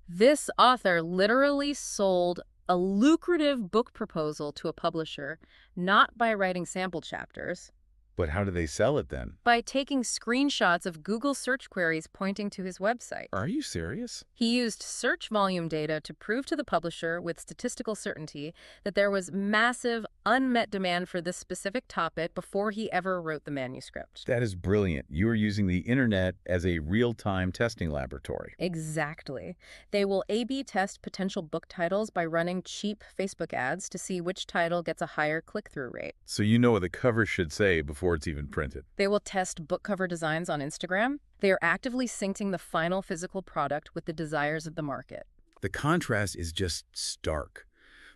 This author literally sold a lucrative book proposal to a publisher, not by writing sample chapters, But how do they sell it then? by taking screenshots of Google search queries pointing to his website. Are you serious? He used search volume data to prove to the publisher with statistical certainty that there was massive, unmet demand for this specific topic before he ever wrote the manuscript. That is brilliant. You are using the internet as a real-time testing laboratory. Exactly. They will A/B test potential book titles by running cheap Facebook ads to see which title gets a higher click-through rate. So you know what the cover should say before it's even printed. They will test book cover designs on Instagram. They are actively syncing the final physical product with the desires of the market. The contrast is just stark.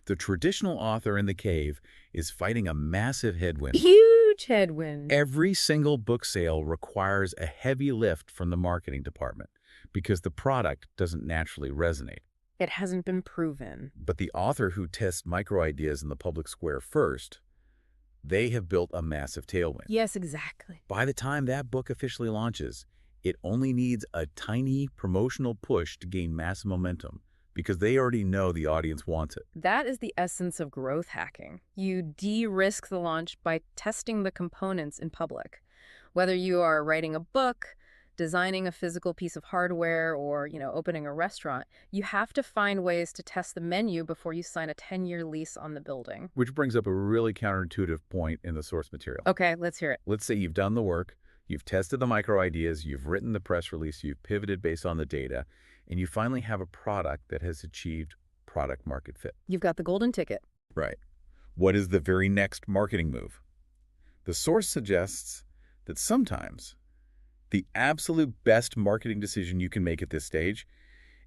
The traditional author in the cave is fighting a massive headwind. Huge headwind. Every single book sale requires a heavy lift from the marketing department because the product doesn't naturally resonate. It hasn't been proven. But the author who tests micro ideas in the public square first, they have built a massive tailwind. Yes, exactly. By the time that book officially launches, it only needs a tiny promotional push to gain massive momentum because they already know the audience wants it. That is the essence of growth hacking. You de-risk the launch by testing the components in public. Whether you are writing a book, designing a physical piece of hardware, or, opening a restaurant, you have to find ways to test the menu before you sign a 10-year lease on the building. Which brings up a really counterintuitive point in the source material. Okay, let's hear it. Let's say you've done the work, you've tested the micro ideas, you've written the press release, you've pivoted based on the data, and you finally have a product that has achieved product market fit. You've got the golden ticket. Right. What is the very next marketing move? The source suggests that sometimes the absolute best marketing decision you can make at this stage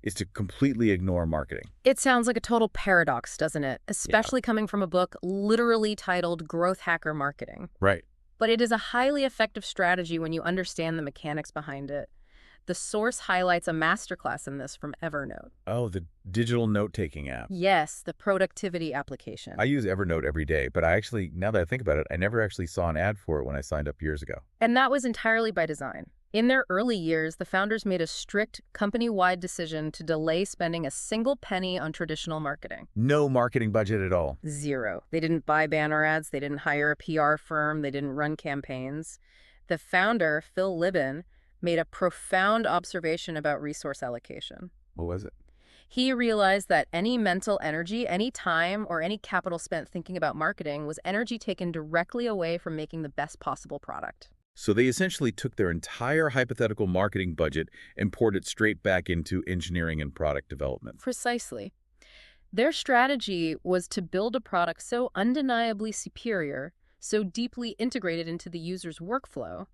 is to completely ignore marketing. It sounds like a total paradox, doesn't it? Especially coming from a book literally titled Growth Hacker Marketing. Right. But it is a highly effective strategy when you understand the mechanics behind it. The source highlights a masterclass in this from Evernote. Oh, the digital note-taking app. Yes, the productivity application. I use Evernote every day, but now that I think about it, I never actually saw an ad for it when I signed up years ago. And that was entirely by design. In their early years, the founders made a strict company-wide decision to delay spending a single penny on traditional marketing. No marketing budget at all. Zero. They didn't buy banner ads. They didn't hire a PR firm. They didn't run campaigns. The founder, Phil Libin, made a profound observation about resource allocation. What was it? He realized that any mental energy, any time, or any capital spent thinking about marketing was energy taken directly away from making the best possible product. So they essentially took their entire hypothetical marketing budget and poured it straight back into engineering and product development. Precisely. Their strategy was to build a product so undeniably superior, so deeply integrated into the user's workflow,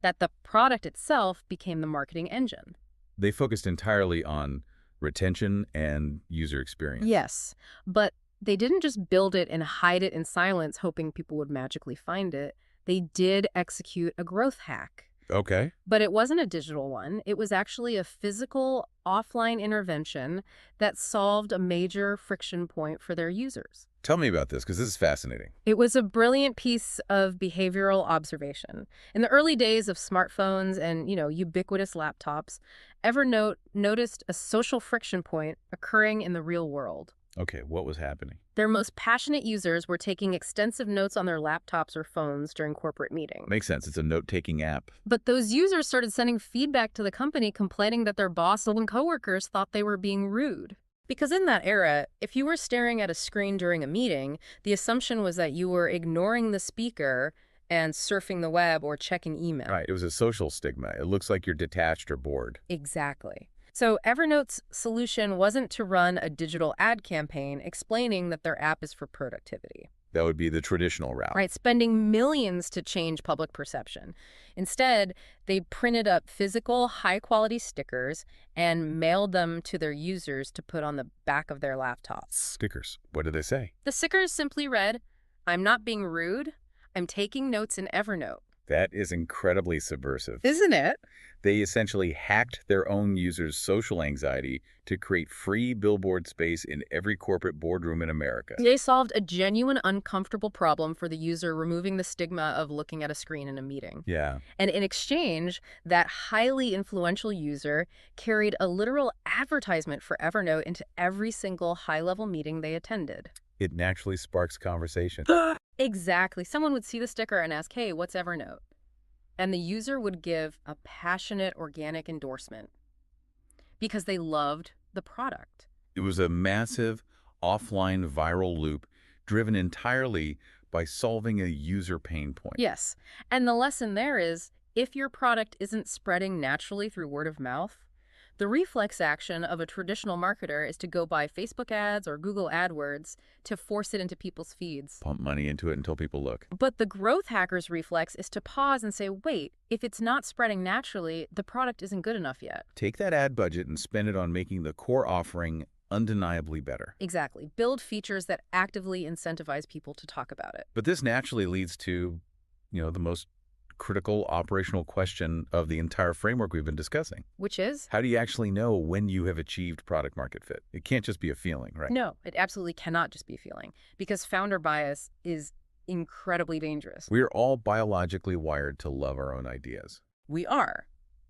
that the product itself became the marketing engine. They focused entirely on retention and user experience. Yes, but they didn't just build it and hide it in silence, hoping people would magically find it. They did execute a growth hack. Okay. But it wasn't a digital one. It was actually a physical, offline intervention that solved a major friction point for their users. Tell me about this, because this is fascinating. It was a brilliant piece of behavioral observation. In the early days of smartphones and, ubiquitous laptops, Evernote noticed a social friction point occurring in the real world. Okay, what was happening? Their most passionate users were taking extensive notes on their laptops or phones during corporate meetings. Makes sense. It's a note-taking app. But those users started sending feedback to the company complaining that their boss and coworkers thought they were being rude. Because in that era, if you were staring at a screen during a meeting, the assumption was that you were ignoring the speaker and surfing the web or checking email. Right. It was a social stigma. It looks like you're detached or bored. Exactly. So Evernote's solution wasn't to run a digital ad campaign explaining that their app is for productivity. That would be the traditional route. Right, spending millions to change public perception. Instead, they printed up physical, high-quality stickers and mailed them to their users to put on the back of their laptops. Stickers. What did they say? The stickers simply read, "I'm not being rude. I'm taking notes in Evernote." That is incredibly subversive. Isn't it? They essentially hacked their own users' social anxiety to create free billboard space in every corporate boardroom in America. They solved a genuine uncomfortable problem for the user, removing the stigma of looking at a screen in a meeting. Yeah. And in exchange, that highly influential user carried a literal advertisement for Evernote into every single high-level meeting they attended. It naturally sparks conversation. Exactly. Someone would see the sticker and ask, "Hey, what's Evernote?" And the user would give a passionate, organic endorsement because they loved the product. It was a massive, offline viral loop driven entirely by solving a user pain point. Yes. And the lesson there is, if your product isn't spreading naturally through word of mouth, the reflex action of a traditional marketer is to go buy Facebook ads or Google AdWords to force it into people's feeds. Pump money into it until people look. But the growth hacker's reflex is to pause and say, wait, if it's not spreading naturally, the product isn't good enough yet. Take that ad budget and spend it on making the core offering undeniably better. Exactly. Build features that actively incentivize people to talk about it. But this naturally leads to, the most critical operational question of the entire framework we've been discussing. Which is? How do you actually know when you have achieved product market fit? It can't just be a feeling, right? No, it absolutely cannot just be a feeling, because founder bias is incredibly dangerous. We're all biologically wired to love our own ideas. We are.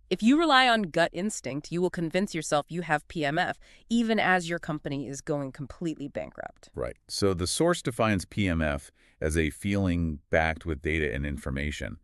If you rely on gut instinct, you will convince yourself you have PMF, even as your company is going completely bankrupt. Right. So the source defines PMF as a feeling backed with data and information.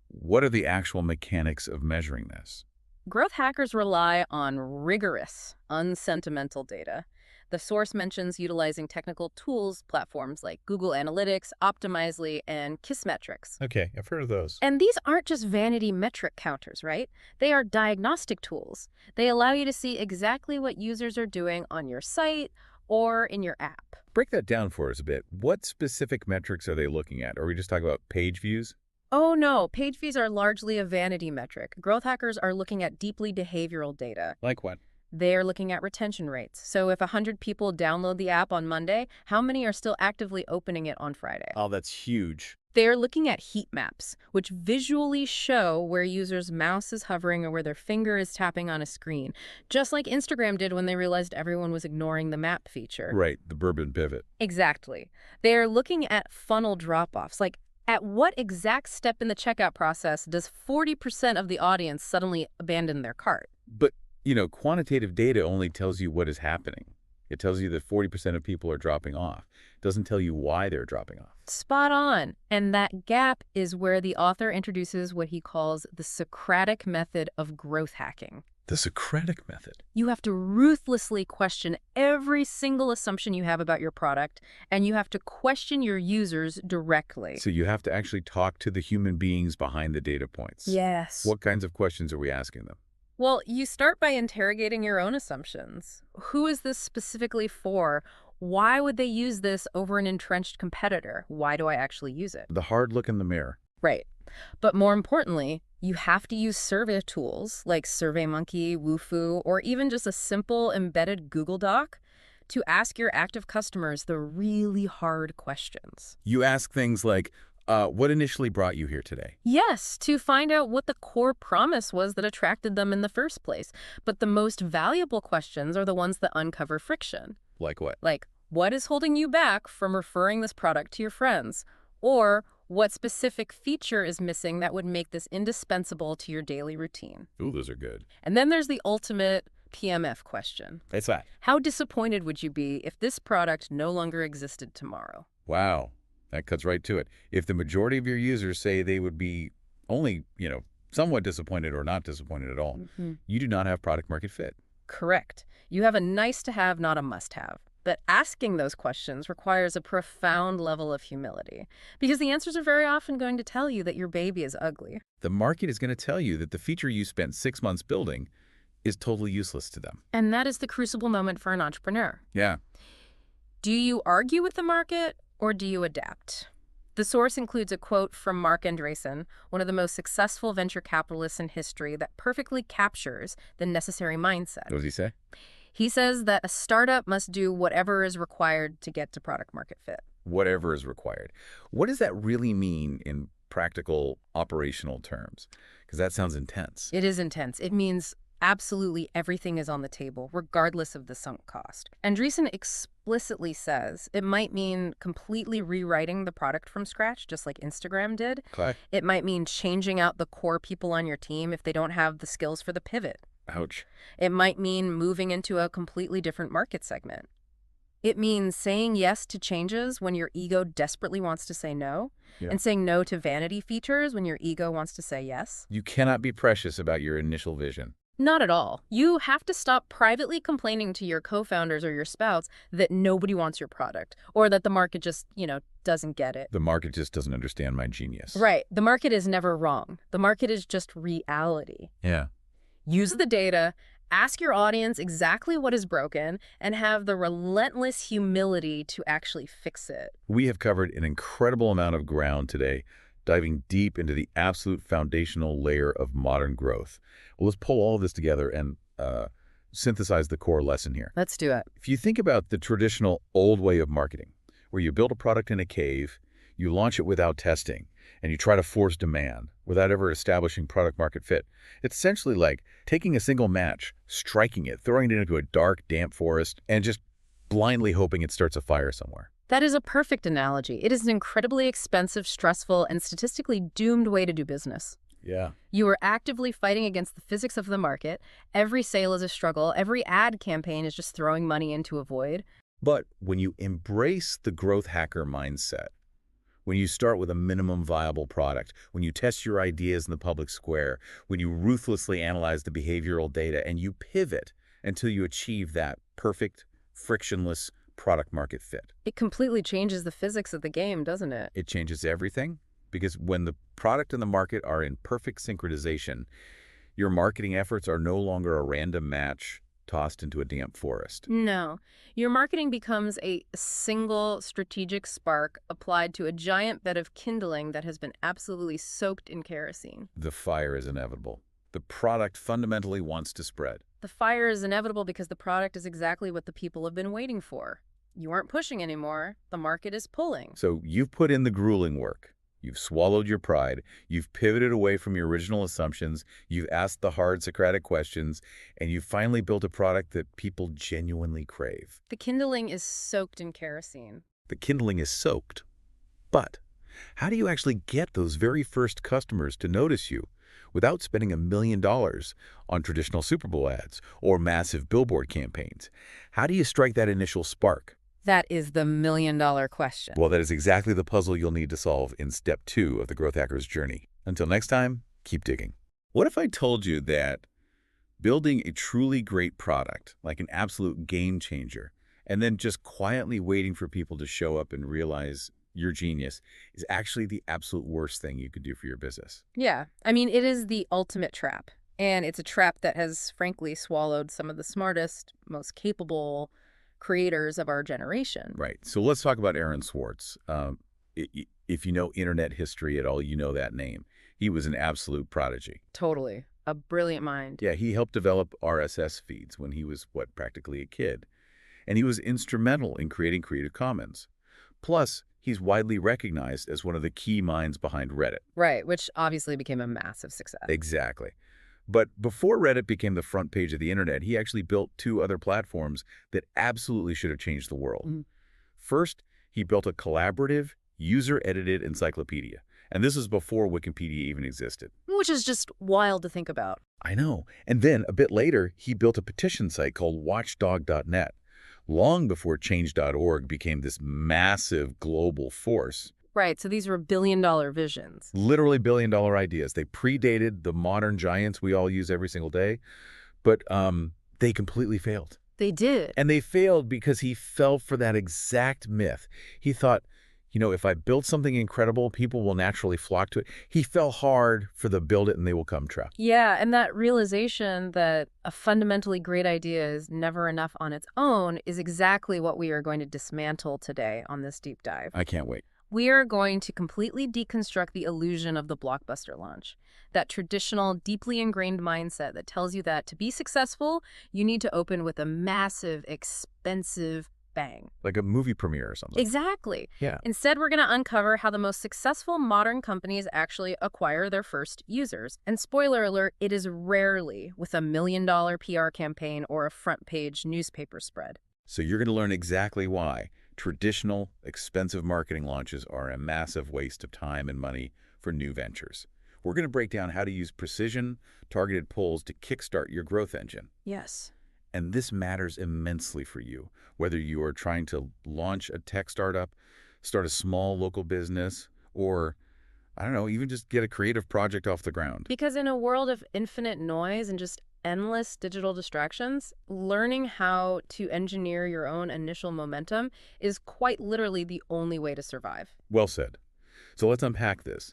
What are the actual mechanics of measuring this? Growth hackers rely on rigorous, unsentimental data. The source mentions utilizing technical tools, platforms like Google Analytics, Optimizely, and Kissmetrics. Okay, I've heard of those. And these aren't just vanity metric counters, right? They are diagnostic tools. They allow you to see exactly what users are doing on your site or in your app. Break that down for us a bit. What specific metrics are they looking at? Are we just talking about page views? Oh no, page views are largely a vanity metric. Growth hackers are looking at deeply behavioral data. Like what? They're looking at retention rates. So if 100 people download the app on Monday, how many are still actively opening it on Friday? Oh, that's huge. They're looking at heat maps, which visually show where users' mouse is hovering or where their finger is tapping on a screen, just like Instagram did when they realized everyone was ignoring the map feature. Right, the bourbon pivot. Exactly. They're looking at funnel drop-offs, like at what exact step in the checkout process does 40% of the audience suddenly abandon their cart? But, quantitative data only tells you what is happening. It tells you that 40% of people are dropping off. It doesn't tell you why they're dropping off. Spot on. And that gap is where the author introduces what he calls the Socratic method of growth hacking. The Socratic method. You have to ruthlessly question every single assumption you have about your product, and you have to question your users directly. So you have to actually talk to the human beings behind the data points. Yes. What kinds of questions are we asking them? Well, you start by interrogating your own assumptions. Who is this specifically for? Why would they use this over an entrenched competitor? Why do I actually use it? The hard look in the mirror. Right. But more importantly, you have to use survey tools like SurveyMonkey, Wufoo, or even just a simple embedded Google Doc to ask your active customers the really hard questions. You ask things like, what initially brought you here today? Yes, to find out what the core promise was that attracted them in the first place. But the most valuable questions are the ones that uncover friction. Like what? Like, what is holding you back from referring this product to your friends? Or what specific feature is missing that would make this indispensable to your daily routine? Ooh, those are good. And then there's the ultimate PMF question. That's that. How disappointed would you be if this product no longer existed tomorrow? Wow. That cuts right to it. If the majority of your users say they would be only, somewhat disappointed or not disappointed at all, you do not have product market fit. Correct. You have a nice to have, not a must have. But asking those questions requires a profound level of humility, because the answers are very often going to tell you that your baby is ugly. The market is going to tell you that the feature you spent 6 months building is totally useless to them. And that is the crucible moment for an entrepreneur. Yeah. Do you argue with the market or do you adapt? The source includes a quote from Mark Andreessen, one of the most successful venture capitalists in history, that perfectly captures the necessary mindset. What does he say? He says that a startup must do whatever is required to get to product market fit. Whatever is required. What does that really mean in practical operational terms? Because that sounds intense. It is intense. It means absolutely everything is on the table, regardless of the sunk cost. Andreessen explicitly says it might mean completely rewriting the product from scratch, just like Instagram did. Okay. It might mean changing out the core people on your team if they don't have the skills for the pivot. Ouch. It might mean moving into a completely different market segment. It means saying yes to changes when your ego desperately wants to say no, and saying no to vanity features when your ego wants to say yes. You cannot be precious about your initial vision. Not at all. You have to stop privately complaining to your co-founders or your spouse that nobody wants your product, or that the market just, doesn't get it. The market just doesn't understand my genius. Right. The market is never wrong. The market is just reality. Yeah. Use the data, ask your audience exactly what is broken, and have the relentless humility to actually fix it. We have covered an incredible amount of ground today, diving deep into the absolute foundational layer of modern growth. Well, let's pull all of this together and synthesize the core lesson here. Let's do it. If you think about the traditional old way of marketing, where you build a product in a cave, you launch it without testing, and you try to force demand without ever establishing product market fit, it's essentially like taking a single match, striking it, throwing it into a dark, damp forest, and just blindly hoping it starts a fire somewhere. That is a perfect analogy. It is an incredibly expensive, stressful, and statistically doomed way to do business. Yeah. You are actively fighting against the physics of the market. Every sale is a struggle. Every ad campaign is just throwing money into a void. But when you embrace the growth hacker mindset, when you start with a minimum viable product, when you test your ideas in the public square, when you ruthlessly analyze the behavioral data, and you pivot until you achieve that perfect, frictionless product market fit. It completely changes the physics of the game, doesn't it? It changes everything, because when the product and the market are in perfect synchronization, your marketing efforts are no longer a random match tossed into a damp forest. No. Your marketing becomes a single strategic spark applied to a giant bed of kindling that has been absolutely soaked in kerosene. The fire is inevitable. The product fundamentally wants to spread. The fire is inevitable because the product is exactly what the people have been waiting for. You aren't pushing anymore. The market is pulling. So you've put in the grueling work. You've swallowed your pride. You've pivoted away from your original assumptions. You've asked the hard Socratic questions, and you've finally built a product that people genuinely crave. The kindling is soaked in kerosene. The kindling is soaked. But how do you actually get those very first customers to notice you without spending $1 million on traditional Super Bowl ads or massive billboard campaigns? How do you strike that initial spark? That is the million-dollar question. Well, that is exactly the puzzle you'll need to solve in step 2 of the growth hacker's journey. Until next time, keep digging. What if I told you that building a truly great product, like an absolute game changer, and then just quietly waiting for people to show up and realize your genius is actually the absolute worst thing you could do for your business? Yeah, I mean, it is the ultimate trap. And it's a trap that has, frankly, swallowed some of the smartest, most capable creators of our generation. Right. So let's talk about Aaron Swartz. If you know internet history at all, you know that name. He was an absolute prodigy. Totally. A brilliant mind. Yeah, he helped develop RSS feeds when he was, practically a kid. And he was instrumental in creating Creative Commons. Plus, he's widely recognized as one of the key minds behind Reddit. Right, which obviously became a massive success. Exactly. But before Reddit became the front page of the internet, he actually built 2 other platforms that absolutely should have changed the world. Mhm. First, he built a collaborative, user-edited encyclopedia. And this was before Wikipedia even existed. Which is just wild to think about. I know. And then, a bit later, he built a petition site called watchdog.net, long before change.org became this massive global force. Right, so these were billion-dollar visions. Literally billion-dollar ideas. They predated the modern giants we all use every single day, but they completely failed. They did. And they failed because he fell for that exact myth. He thought, if I build something incredible, people will naturally flock to it. He fell hard for the build it and they will come trap. Yeah, and that realization that a fundamentally great idea is never enough on its own is exactly what we are going to dismantle today on this deep dive. I can't wait. We are going to completely deconstruct the illusion of the blockbuster launch, that traditional, deeply ingrained mindset that tells you that to be successful, you need to open with a massive, expensive bang. Like a movie premiere or something. Exactly. Yeah. Instead, we're going to uncover how the most successful modern companies actually acquire their first users. And spoiler alert, it is rarely with a $1 million PR campaign or a front-page newspaper spread. So you're going to learn exactly why traditional, expensive marketing launches are a massive waste of time and money for new ventures. We're going to break down how to use precision, targeted pulls to kickstart your growth engine. Yes. And this matters immensely for you, whether you are trying to launch a tech startup, start a small local business, or, I don't know, even just get a creative project off the ground. Because in a world of infinite noise and just endless digital distractions, learning how to engineer your own initial momentum is quite literally the only way to survive. Well said. So let's unpack this.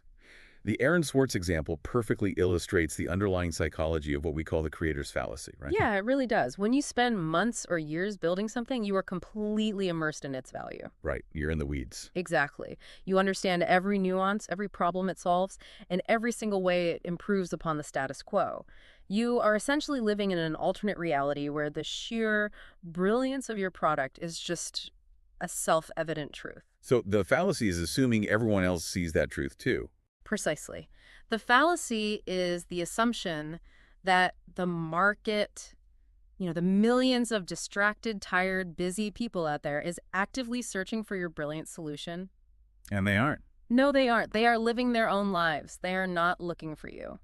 The Aaron Swartz example perfectly illustrates the underlying psychology of what we call the creator's fallacy, right? Yeah, it really does. When you spend months or years building something, you are completely immersed in its value. Right. You're in the weeds. Exactly. You understand every nuance, every problem it solves, and every single way it improves upon the status quo. You are essentially living in an alternate reality where the sheer brilliance of your product is just a self-evident truth. So the fallacy is assuming everyone else sees that truth too. Precisely. The fallacy is the assumption that the market, the millions of distracted, tired, busy people out there is actively searching for your brilliant solution. And they aren't. No, they aren't. They are living their own lives. They are not looking for you.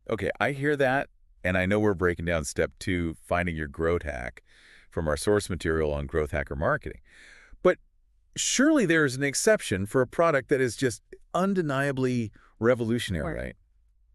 Okay, I hear that, and I know we're breaking down step 2, finding your growth hack, from our source material on growth hacker marketing. But surely there is an exception for a product that is just undeniably revolutionary, right?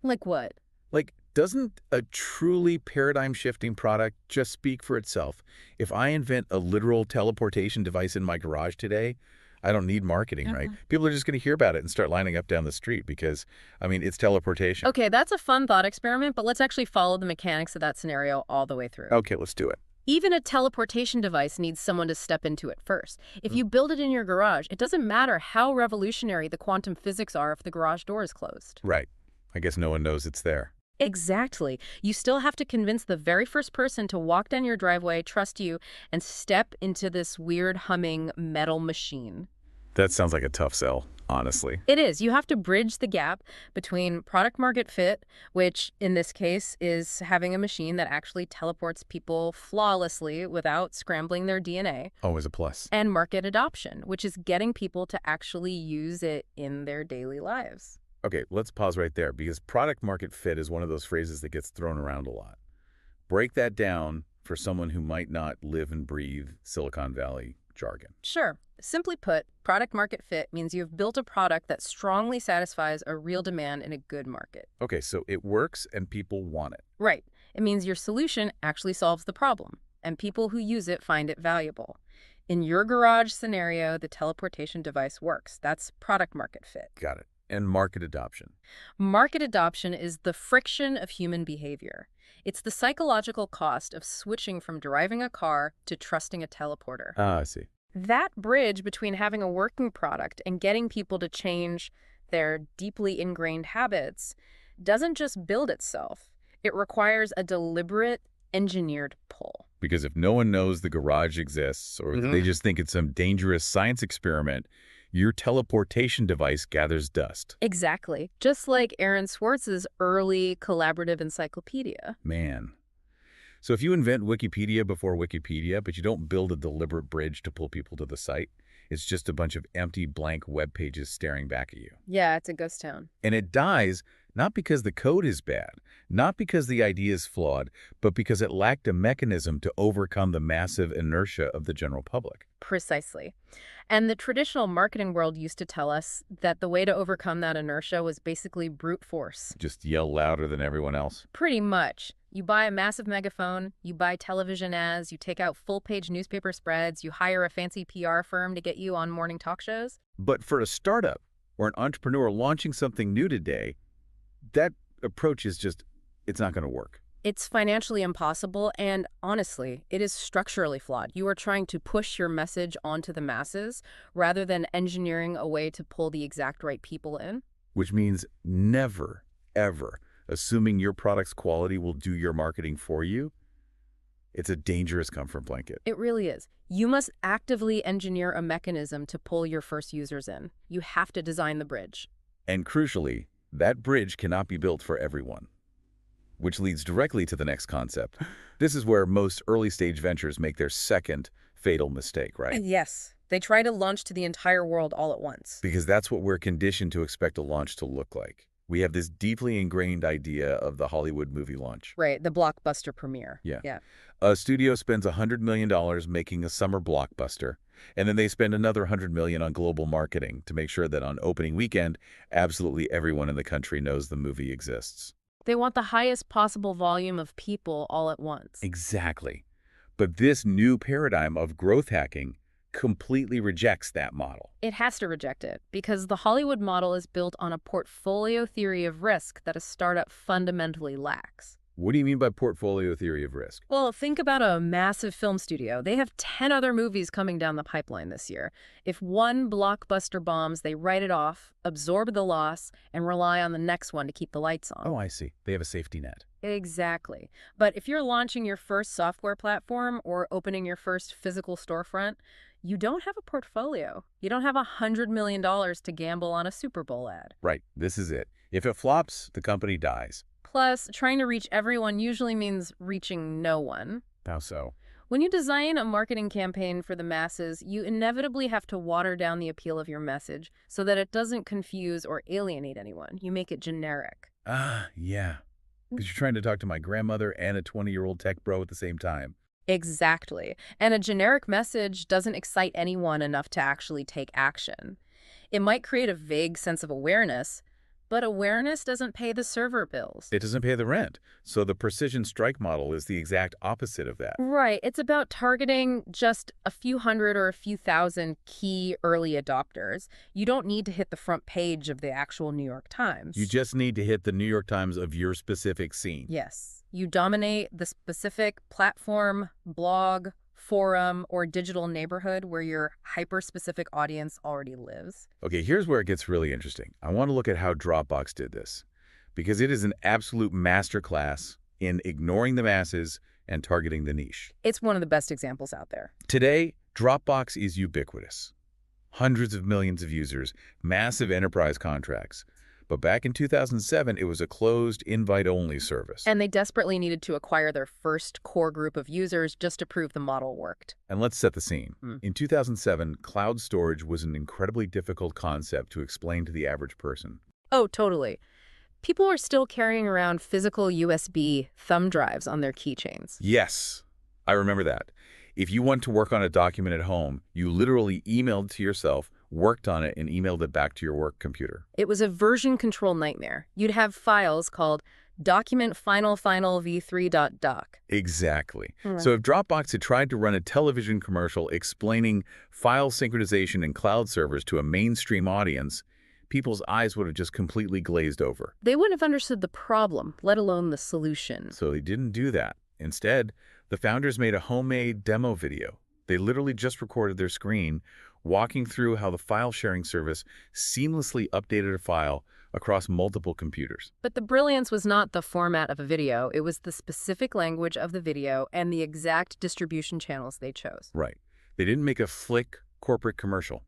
Like what? Like, doesn't a truly paradigm-shifting product just speak for itself? If I invent a literal teleportation device in my garage today, I don't need marketing, right? People are just going to hear about it and start lining up down the street because, it's teleportation. Okay, that's a fun thought experiment, but let's actually follow the mechanics of that scenario all the way through. Okay, let's do it. Even a teleportation device needs someone to step into it first. If you build it in your garage, it doesn't matter how revolutionary the quantum physics are if the garage door is closed. Right. I guess no one knows it's there. Exactly. You still have to convince the very first person to walk down your driveway, trust you, and step into this weird humming metal machine. That sounds like a tough sell. honestly. It is. You have to bridge the gap between product market fit, which in this case is having a machine that actually teleports people flawlessly without scrambling their DNA, Always a plus. and market adoption, which is getting people to actually use it in their daily lives. Okay, let's pause right there because product market fit is one of those phrases that gets thrown around a lot. Break that down for someone who might not live and breathe Silicon Valley jargon. Sure. Simply put, product market fit means you've built a product that strongly satisfies a real demand in a good market. Okay, so it works and people want it. Right. It means your solution actually solves the problem, and people who use it find it valuable. In your garage scenario, the teleportation device works. That's product market fit. Got it. And market adoption. Market adoption is the friction of human behavior. It's the psychological cost of switching from driving a car to trusting a teleporter. Ah, I see. That bridge between having a working product and getting people to change their deeply ingrained habits doesn't just build itself. It requires a deliberate, engineered pull. Because if no one knows the garage exists or if they just think it's some dangerous science experiment, your teleportation device gathers dust. Exactly. Just like Aaron Swartz's early collaborative encyclopedia. Man. So if you invent Wikipedia before Wikipedia, but you don't build a deliberate bridge to pull people to the site, it's just a bunch of empty blank web pages staring back at you. Yeah, it's a ghost town. And it dies not because the code is bad, not because the idea is flawed, but because it lacked a mechanism to overcome the massive inertia of the general public. Precisely. And the traditional marketing world used to tell us that the way to overcome that inertia was basically brute force. Just yell louder than everyone else. Pretty much. You buy a massive megaphone, you buy television ads, you take out full-page newspaper spreads, you hire a fancy PR firm to get you on morning talk shows. But for a startup or an entrepreneur launching something new today, that approach is just, it's not going to work. It's financially impossible, and honestly, it is structurally flawed. You are trying to push your message onto the masses rather than engineering a way to pull the exact right people in. Which means never, ever assuming your product's quality will do your marketing for you. It's a dangerous comfort blanket. It really is. You must actively engineer a mechanism to pull your first users in. You have to design the bridge. And crucially, that bridge cannot be built for everyone. Which leads directly to the next concept. This is where most early-stage ventures make their second fatal mistake, right? Yes. They try to launch to the entire world all at once. Because that's what we're conditioned to expect a launch to look like. We have this deeply ingrained idea of the Hollywood movie launch. Right, the blockbuster premiere. Yeah. A studio spends $100 million making a summer blockbuster, and then they spend another $100 million on global marketing to make sure that on opening weekend, absolutely everyone in the country knows the movie exists. They want the highest possible volume of people all at once. Exactly. But this new paradigm of growth hacking completely rejects that model. It has to reject it because the Hollywood model is built on a portfolio theory of risk that a startup fundamentally lacks. What do you mean by portfolio theory of risk? Well, think about a massive film studio. They have 10 other movies coming down the pipeline this year. If one blockbuster bombs, they write it off, absorb the loss, and rely on the next one to keep the lights on. Oh, I see. They have a safety net. Exactly. But if you're launching your first software platform or opening your first physical storefront, you don't have a portfolio. You don't have $100 million to gamble on a Super Bowl ad. Right. This is it. If it flops, the company dies. Plus, trying to reach everyone usually means reaching no one. How so? When you design a marketing campaign for the masses, you inevitably have to water down the appeal of your message so that it doesn't confuse or alienate anyone. You make it generic. Ah, yeah. Because you're trying to talk to my grandmother and a 20-year-old tech bro at the same time. Exactly. And a generic message doesn't excite anyone enough to actually take action. It might create a vague sense of awareness, but awareness doesn't pay the server bills. It doesn't pay the rent. So the precision strike model is the exact opposite of that. Right. It's about targeting just a few hundred or a few thousand key early adopters. You don't need to hit the front page of the actual New York Times. You just need to hit the New York Times of your specific scene. Yes. You dominate the specific platform, blog, forum, or digital neighborhood where your hyper-specific audience already lives. Okay, here's where it gets really interesting. I want to look at how Dropbox did this, because it is an absolute masterclass in ignoring the masses and targeting the niche. It's one of the best examples out there. Today, Dropbox is ubiquitous. Hundreds of millions of users, massive enterprise contracts. But back in 2007, it was a closed, invite-only service. And they desperately needed to acquire their first core group of users just to prove the model worked. And let's set the scene. Hmm. In 2007, cloud storage was an incredibly difficult concept to explain to the average person. Oh, totally. People were still carrying around physical USB thumb drives on their keychains. Yes, I remember that. If you want to work on a document at home, you literally emailed to yourself, worked on it, and emailed it back to your work computer. It was a version control nightmare. You'd have files called document final v3.doc. Exactly. Right. So if Dropbox had tried to run a television commercial explaining file synchronization and cloud servers to a mainstream audience, people's eyes would have just completely glazed over. They wouldn't have understood the problem, let alone the solution. So they didn't do that. Instead, the founders made a homemade demo video. They literally just recorded their screen, walking through how the file sharing service seamlessly updated a file across multiple computers. But the brilliance was not the format of a video. It was the specific language of the video and the exact distribution channels they chose. Right. They didn't make a flick corporate commercial.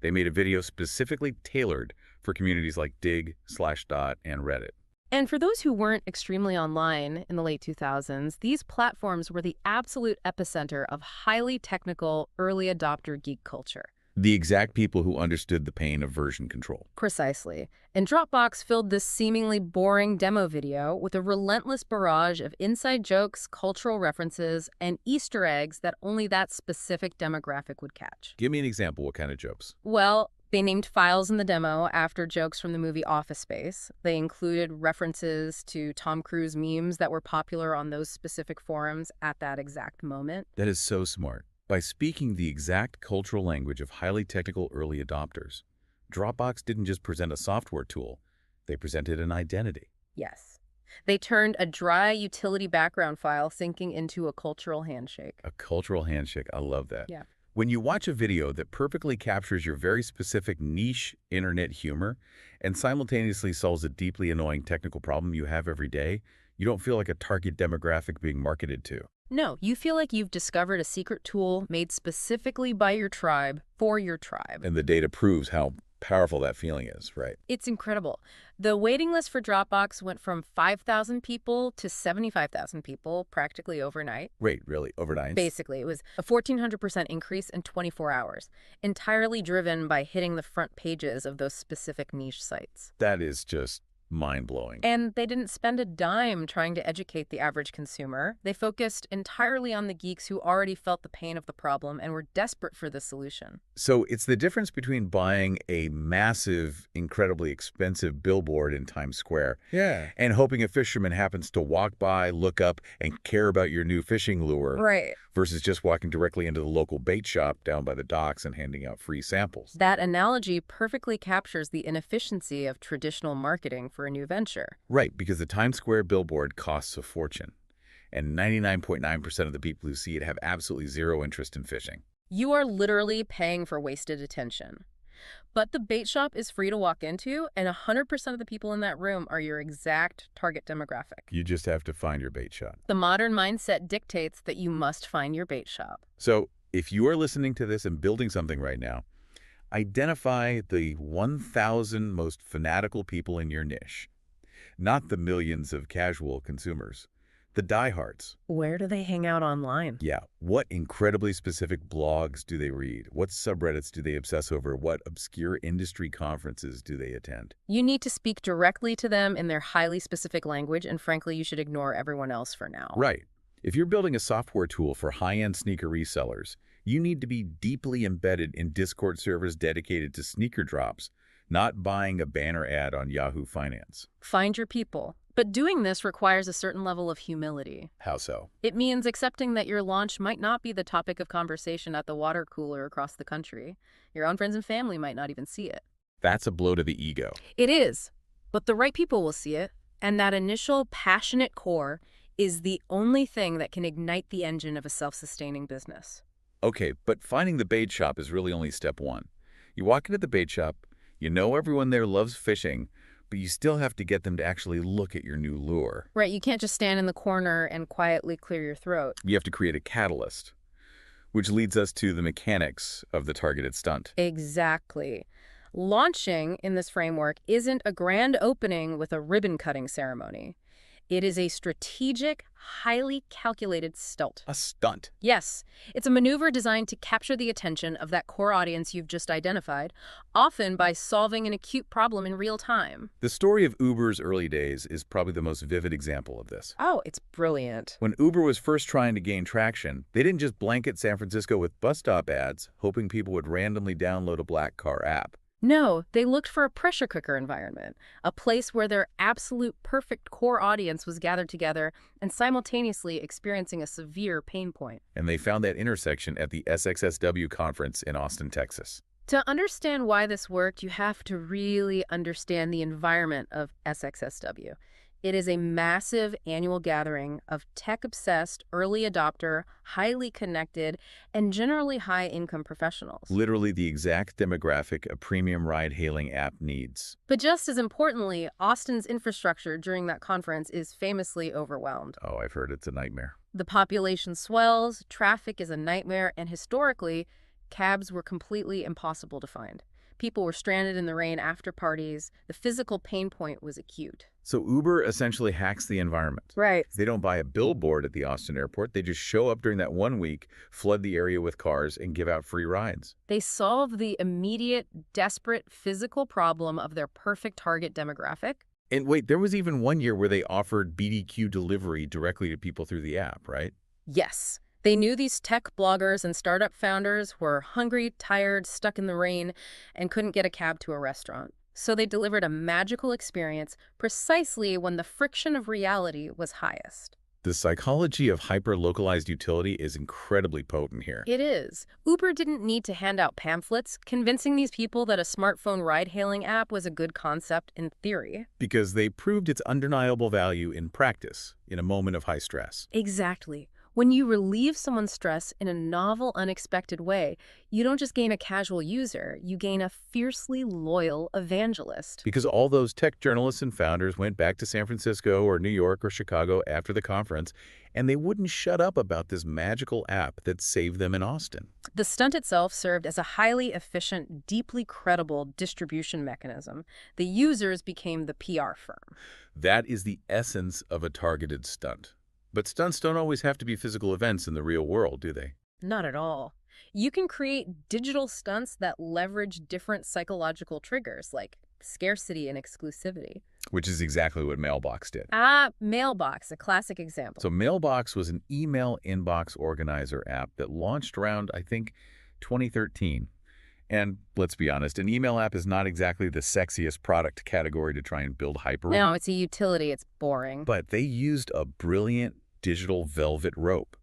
They made a video specifically tailored for communities like Dig, Slashdot, and Reddit. And for those who weren't extremely online in the late 2000s, these platforms were the absolute epicenter of highly technical, early adopter geek culture. The exact people who understood the pain of version control. Precisely. And Dropbox filled this seemingly boring demo video with a relentless barrage of inside jokes, cultural references, and Easter eggs that only that specific demographic would catch. Give me an example. What kind of jokes? Well, they named files in the demo after jokes from the movie Office Space. They included references to Tom Cruise memes that were popular on those specific forums at that exact moment. That is so smart. By speaking the exact cultural language of highly technical early adopters, Dropbox didn't just present a software tool, they presented an identity. Yes. They turned a dry utility background file syncing into a cultural handshake. A cultural handshake. I love that. Yeah. When you watch a video that perfectly captures your very specific niche internet humor and simultaneously solves a deeply annoying technical problem you have every day, you don't feel like a target demographic being marketed to. No, you feel like you've discovered a secret tool made specifically by your tribe for your tribe. And the data proves how powerful that feeling is, right? It's incredible. The waiting list for Dropbox went from 5,000 people to 75,000 people practically overnight. Wait, really? Overnight? Basically, it was a 1,400% increase in 24 hours, entirely driven by hitting the front pages of those specific niche sites. That is just mind-blowing. And they didn't spend a dime trying to educate the average consumer. They focused entirely on the geeks who already felt the pain of the problem and were desperate for the solution. So it's the difference between buying a massive, incredibly expensive billboard in Times Square and hoping a fisherman happens to walk by, look up, and care about your new fishing lure. Right. Versus just walking directly into the local bait shop down by the docks and handing out free samples. That analogy perfectly captures the inefficiency of traditional marketing for a new venture. Right, because the Times Square billboard costs a fortune, and 99.9% of the people who see it have absolutely zero interest in fishing. You are literally paying for wasted attention. But the bait shop is free to walk into, and 100% of the people in that room are your exact target demographic. You just have to find your bait shop. The modern mindset dictates that you must find your bait shop. So if you are listening to this and building something right now, identify the 1,000 most fanatical people in your niche, not the millions of casual consumers. The diehards. Where do they hang out online? Yeah. What incredibly specific blogs do they read? What subreddits do they obsess over? What obscure industry conferences do they attend? You need to speak directly to them in their highly specific language, and frankly, you should ignore everyone else for now. Right. If you're building a software tool for high-end sneaker resellers, you need to be deeply embedded in Discord servers dedicated to sneaker drops, not buying a banner ad on Yahoo Finance. Find your people. But doing this requires a certain level of humility. How so? It means accepting that your launch might not be the topic of conversation at the water cooler across the country. Your own friends and family might not even see it. That's a blow to the ego. It is, but the right people will see it, and that initial passionate core is the only thing that can ignite the engine of a self-sustaining business. Okay, but finding the bait shop is really only step one. You walk into the bait shop, you know everyone there loves fishing, but you still have to get them to actually look at your new lure. Right, you can't just stand in the corner and quietly clear your throat. You have to create a catalyst. Which leads us to the mechanics of the targeted stunt. Exactly. Launching in this framework isn't a grand opening with a ribbon-cutting ceremony. It is a strategic, highly calculated stunt. A stunt. Yes, it's a maneuver designed to capture the attention of that core audience you've just identified, often by solving an acute problem in real time. The story of Uber's early days is probably the most vivid example of this. Oh, it's brilliant. When Uber was first trying to gain traction, they didn't just blanket San Francisco with bus stop ads, hoping people would randomly download a black car app. No, they looked for a pressure cooker environment, a place where their absolute perfect core audience was gathered together and simultaneously experiencing a severe pain point. And they found that intersection at the SXSW conference in Austin, Texas. To understand why this worked, you have to really understand the environment of SXSW. It is a massive annual gathering of tech-obsessed, early adopter, highly connected, and generally high-income professionals. Literally the exact demographic a premium ride-hailing app needs. But just as importantly, Austin's infrastructure during that conference is famously overwhelmed. Oh, I've heard it's a nightmare. The population swells, traffic is a nightmare, and historically, cabs were completely impossible to find. People were stranded in the rain after parties. The physical pain point was acute. So Uber essentially hacks the environment. Right. They don't buy a billboard at the Austin airport. They just show up during that 1 week, flood the area with cars, and give out free rides. They solve the immediate, desperate physical problem of their perfect target demographic. And wait, there was even 1 year where they offered BDQ delivery directly to people through the app, right? Yes. They knew these tech bloggers and startup founders were hungry, tired, stuck in the rain, and couldn't get a cab to a restaurant. So they delivered a magical experience precisely when the friction of reality was highest. The psychology of hyper-localized utility is incredibly potent here. It is. Uber didn't need to hand out pamphlets convincing these people that a smartphone ride-hailing app was a good concept in theory. Because they proved its undeniable value in practice, in a moment of high stress. Exactly. When you relieve someone's stress in a novel, unexpected way, you don't just gain a casual user, you gain a fiercely loyal evangelist. Because all those tech journalists and founders went back to San Francisco or New York or Chicago after the conference, and they wouldn't shut up about this magical app that saved them in Austin. The stunt itself served as a highly efficient, deeply credible distribution mechanism. The users became the PR firm. That is the essence of a targeted stunt. But stunts don't always have to be physical events in the real world, do they? Not at all. You can create digital stunts that leverage different psychological triggers like scarcity and exclusivity. Which is exactly what Mailbox did. Mailbox, a classic example. So Mailbox was an email inbox organizer app that launched around, I think, 2013. And let's be honest, an email app is not exactly the sexiest product category to try and build hype around. No, it's a utility. It's boring. But they used a brilliant digital velvet rope.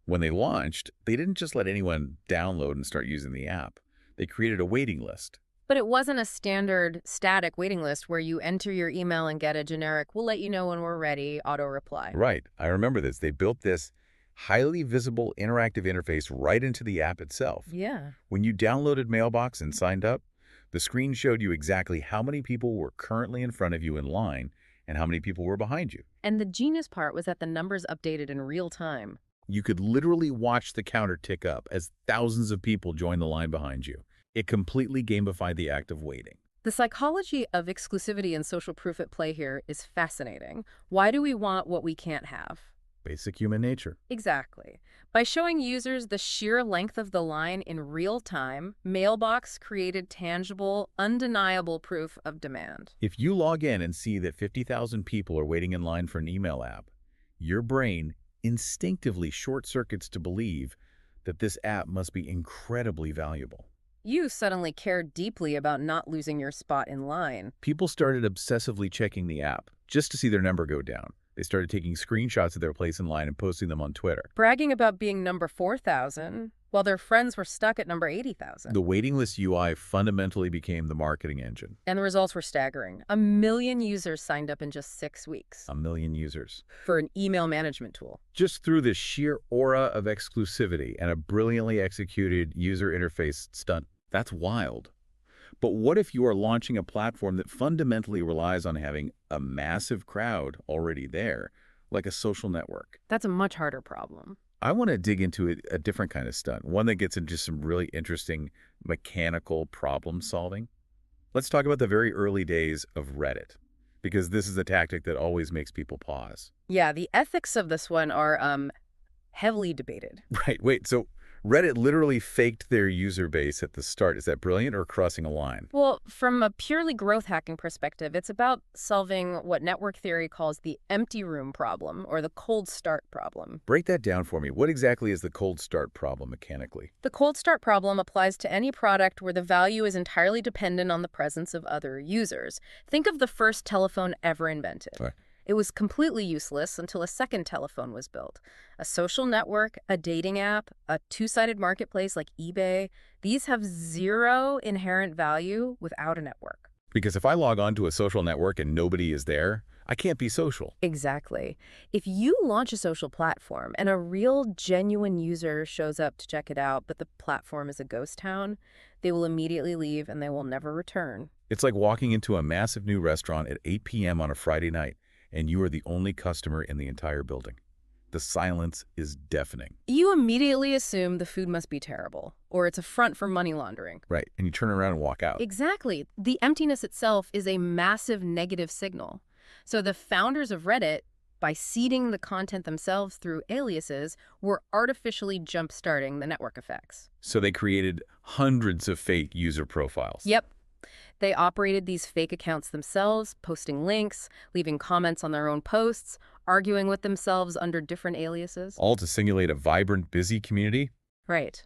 When they launched, they didn't just let anyone download and start using the app. They created a waiting list. But it wasn't a standard static waiting list where you enter your email and get a generic, we'll let you know when we're ready, auto reply. Right. I remember this. They built this highly visible interactive interface right into the app itself. Yeah. When you downloaded Mailbox and signed up, the screen showed you exactly how many people were currently in front of you in line and how many people were behind you. And the genius part was that the numbers updated in real time. You could literally watch the counter tick up as thousands of people joined the line behind you. It completely gamified the act of waiting. The psychology of exclusivity and social proof at play here is fascinating. Why do we want what we can't have? Basic human nature. Exactly. By showing users the sheer length of the line in real time, Mailbox created tangible, undeniable proof of demand. If you log in and see that 50,000 people are waiting in line for an email app, your brain instinctively short-circuits to believe that this app must be incredibly valuable. You suddenly care deeply about not losing your spot in line. People started obsessively checking the app just to see their number go down. They started taking screenshots of their place in line and posting them on Twitter. Bragging about being number 4,000, while their friends were stuck at number 80,000. The waiting list UI fundamentally became the marketing engine. And the results were staggering. 1 million users signed up in just 6 weeks. 1 million users. For an email management tool. Just through this sheer aura of exclusivity and a brilliantly executed user interface stunt. That's wild. But what if you are launching a platform that fundamentally relies on having a massive crowd already there, like a social network? That's a much harder problem. I want to dig into a different kind of stunt, one that gets into some really interesting mechanical problem solving. Let's talk about the very early days of Reddit, because this is a tactic that always makes people pause. Yeah, the ethics of this one are heavily debated. Right, wait, so Reddit literally faked their user base at the start. Is that brilliant or crossing a line? Well, from a purely growth hacking perspective, it's about solving what network theory calls the empty room problem or the cold start problem. Break that down for me. What exactly is the cold start problem mechanically? The cold start problem applies to any product where the value is entirely dependent on the presence of other users. Think of the first telephone ever invented. Right. It was completely useless until a second telephone was built. A social network, a dating app, a two-sided marketplace like eBay, these have zero inherent value without a network. Because if I log on to a social network and nobody is there, I can't be social. Exactly. If you launch a social platform and a real, genuine user shows up to check it out, but the platform is a ghost town, they will immediately leave and they will never return. It's like walking into a massive new restaurant at 8 p.m. on a Friday night, and you are the only customer in the entire building. The silence is deafening. You immediately assume the food must be terrible, or it's a front for money laundering. Right, and you turn around and walk out. Exactly. The emptiness itself is a massive negative signal. So the founders of Reddit, by seeding the content themselves through aliases, were artificially jump-starting the network effects. So they created hundreds of fake user profiles. Yep. They operated these fake accounts themselves, posting links, leaving comments on their own posts, arguing with themselves under different aliases. All to simulate a vibrant, busy community? Right.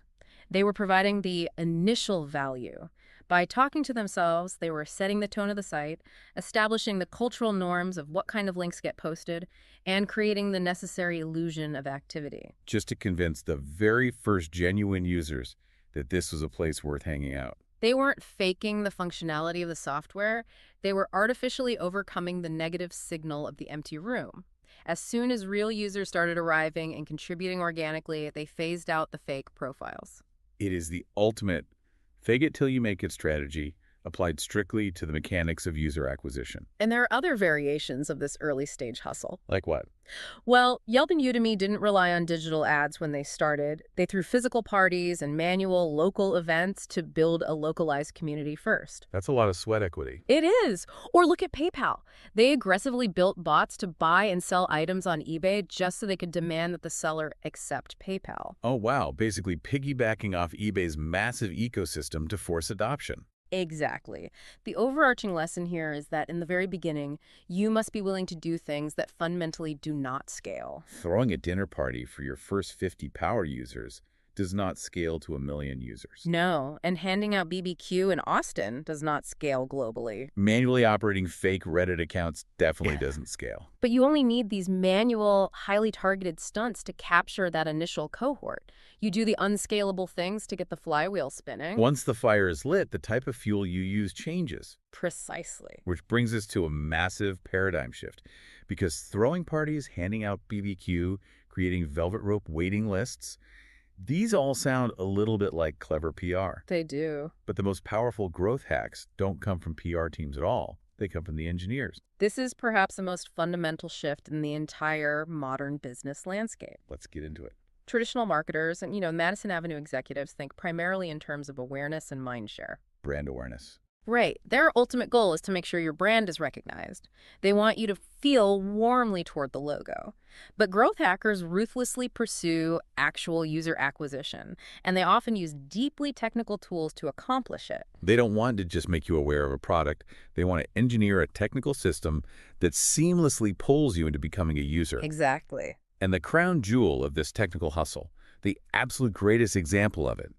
They were providing the initial value. By talking to themselves, they were setting the tone of the site, establishing the cultural norms of what kind of links get posted, and creating the necessary illusion of activity. Just to convince the very first genuine users that this was a place worth hanging out. They weren't faking the functionality of the software. They were artificially overcoming the negative signal of the empty room. As soon as real users started arriving and contributing organically, they phased out the fake profiles. It is the ultimate fake it till you make it strategy, applied strictly to the mechanics of user acquisition. And there are other variations of this early stage hustle. Like what? Well, Yelp and Udemy didn't rely on digital ads when they started. They threw physical parties and manual local events to build a localized community first. That's a lot of sweat equity. It is. Or look at PayPal. They aggressively built bots to buy and sell items on eBay just so they could demand that the seller accept PayPal. Oh, wow. Basically piggybacking off eBay's massive ecosystem to force adoption. Exactly. The overarching lesson here is that in the very beginning, you must be willing to do things that fundamentally do not scale. Throwing a dinner party for your first 50 power users does not scale to 1 million users. No, and handing out BBQ in Austin does not scale globally. Manually operating fake Reddit accounts definitely doesn't scale. But you only need these manual, highly targeted stunts to capture that initial cohort. You do the unscalable things to get the flywheel spinning. Once the fire is lit, the type of fuel you use changes. Precisely. Which brings us to a massive paradigm shift. Because throwing parties, handing out BBQ, creating velvet rope waiting lists, these all sound a little bit like clever PR. They do. But the most powerful growth hacks don't come from PR teams at all. They come from the engineers. This is perhaps the most fundamental shift in the entire modern business landscape. Let's get into it. Traditional marketers and, Madison Avenue executives think primarily in terms of awareness and mindshare. Brand awareness. Right. Their ultimate goal is to make sure your brand is recognized. They want you to feel warmly toward the logo. But growth hackers ruthlessly pursue actual user acquisition, and they often use deeply technical tools to accomplish it. They don't want to just make you aware of a product. They want to engineer a technical system that seamlessly pulls you into becoming a user. Exactly. And the crown jewel of this technical hustle, the absolute greatest example of it,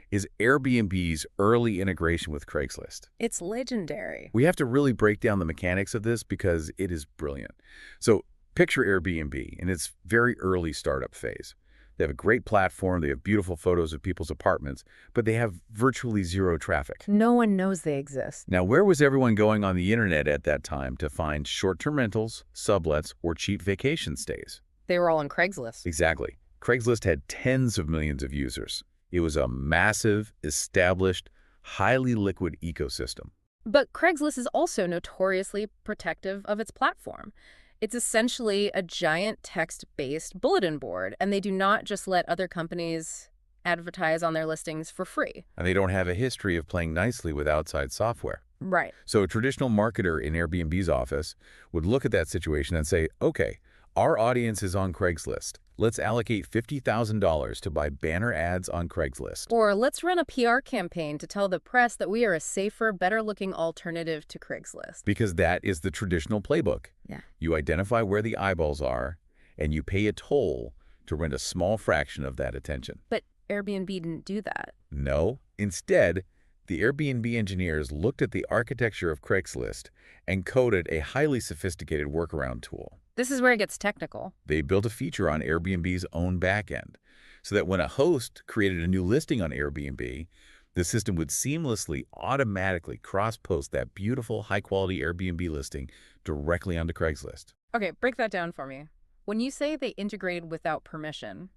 is Airbnb's early integration with Craigslist. It's legendary. We have to really break down the mechanics of this because it is brilliant. So picture Airbnb in its very early startup phase. They have a great platform, they have beautiful photos of people's apartments, but they have virtually zero traffic. No one knows they exist. Now, where was everyone going on the internet at that time to find short-term rentals, sublets, or cheap vacation stays? They were all on Craigslist. Exactly. Craigslist had tens of millions of users. It was a massive, established, highly liquid ecosystem. But Craigslist is also notoriously protective of its platform. It's essentially a giant text-based bulletin board, and they do not just let other companies advertise on their listings for free. And they don't have a history of playing nicely with outside software. Right. So a traditional marketer in Airbnb's office would look at that situation and say, okay, our audience is on Craigslist. Let's allocate $50,000 to buy banner ads on Craigslist. Or let's run a PR campaign to tell the press that we are a safer, better-looking alternative to Craigslist. Because that is the traditional playbook. Yeah. You identify where the eyeballs are, and you pay a toll to rent a small fraction of that attention. But Airbnb didn't do that. No. Instead, the Airbnb engineers looked at the architecture of Craigslist and coded a highly sophisticated workaround tool. This is where it gets technical. They built a feature on Airbnb's own backend so that when a host created a new listing on Airbnb, the system would seamlessly, automatically cross-post that beautiful, high-quality Airbnb listing directly onto Craigslist. Okay, break that down for me. When you say they integrated without permission,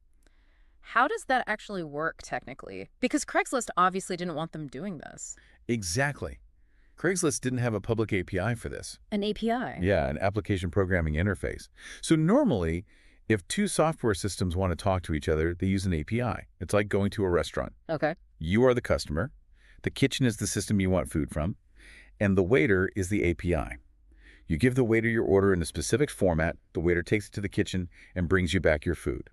how does that actually work technically? Because Craigslist obviously didn't want them doing this. Exactly. Craigslist didn't have a public API for this. An API? Yeah, an application programming interface. So normally, if two software systems want to talk to each other, they use an API. It's like going to a restaurant. Okay. You are the customer, the kitchen is the system you want food from, and the waiter is the API. You give the waiter your order in a specific format, the waiter takes it to the kitchen and brings you back your food.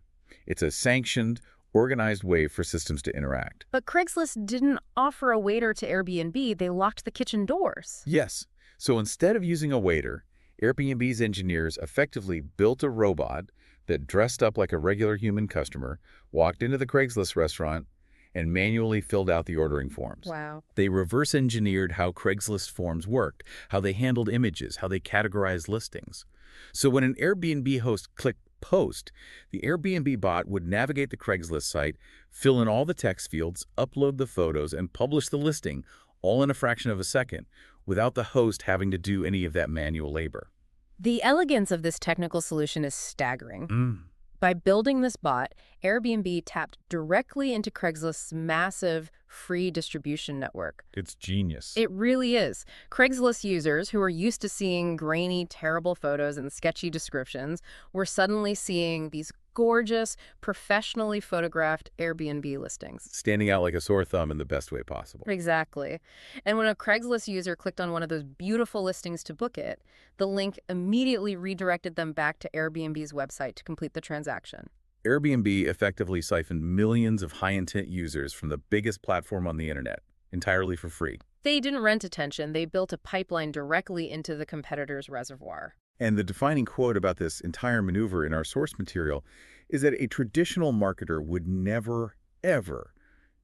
It's a sanctioned, organized way for systems to interact. But Craigslist didn't offer a waiter to Airbnb. They locked the kitchen doors. Yes. So instead of using a waiter, Airbnb's engineers effectively built a robot that dressed up like a regular human customer, walked into the Craigslist restaurant, and manually filled out the ordering forms. Wow. They reverse engineered how Craigslist forms worked, how they handled images, how they categorized listings. So when an Airbnb host clicked post, the Airbnb bot would navigate the Craigslist site, fill in all the text fields, upload the photos, and publish the listing, all in a fraction of a second, without the host having to do any of that manual labor. The elegance of this technical solution is staggering. By building this bot, Airbnb tapped directly into Craigslist's massive free distribution network. It's genius. It really is. Craigslist users who are used to seeing grainy, terrible photos and sketchy descriptions were suddenly seeing these gorgeous, professionally photographed Airbnb listings. Standing out like a sore thumb in the best way possible. Exactly. And when a Craigslist user clicked on one of those beautiful listings to book it, the link immediately redirected them back to Airbnb's website to complete the transaction. Airbnb effectively siphoned millions of high-intent users from the biggest platform on the internet, entirely for free. They didn't rent attention. They built a pipeline directly into the competitor's reservoir. And the defining quote about this entire maneuver in our source material is that a traditional marketer would never, ever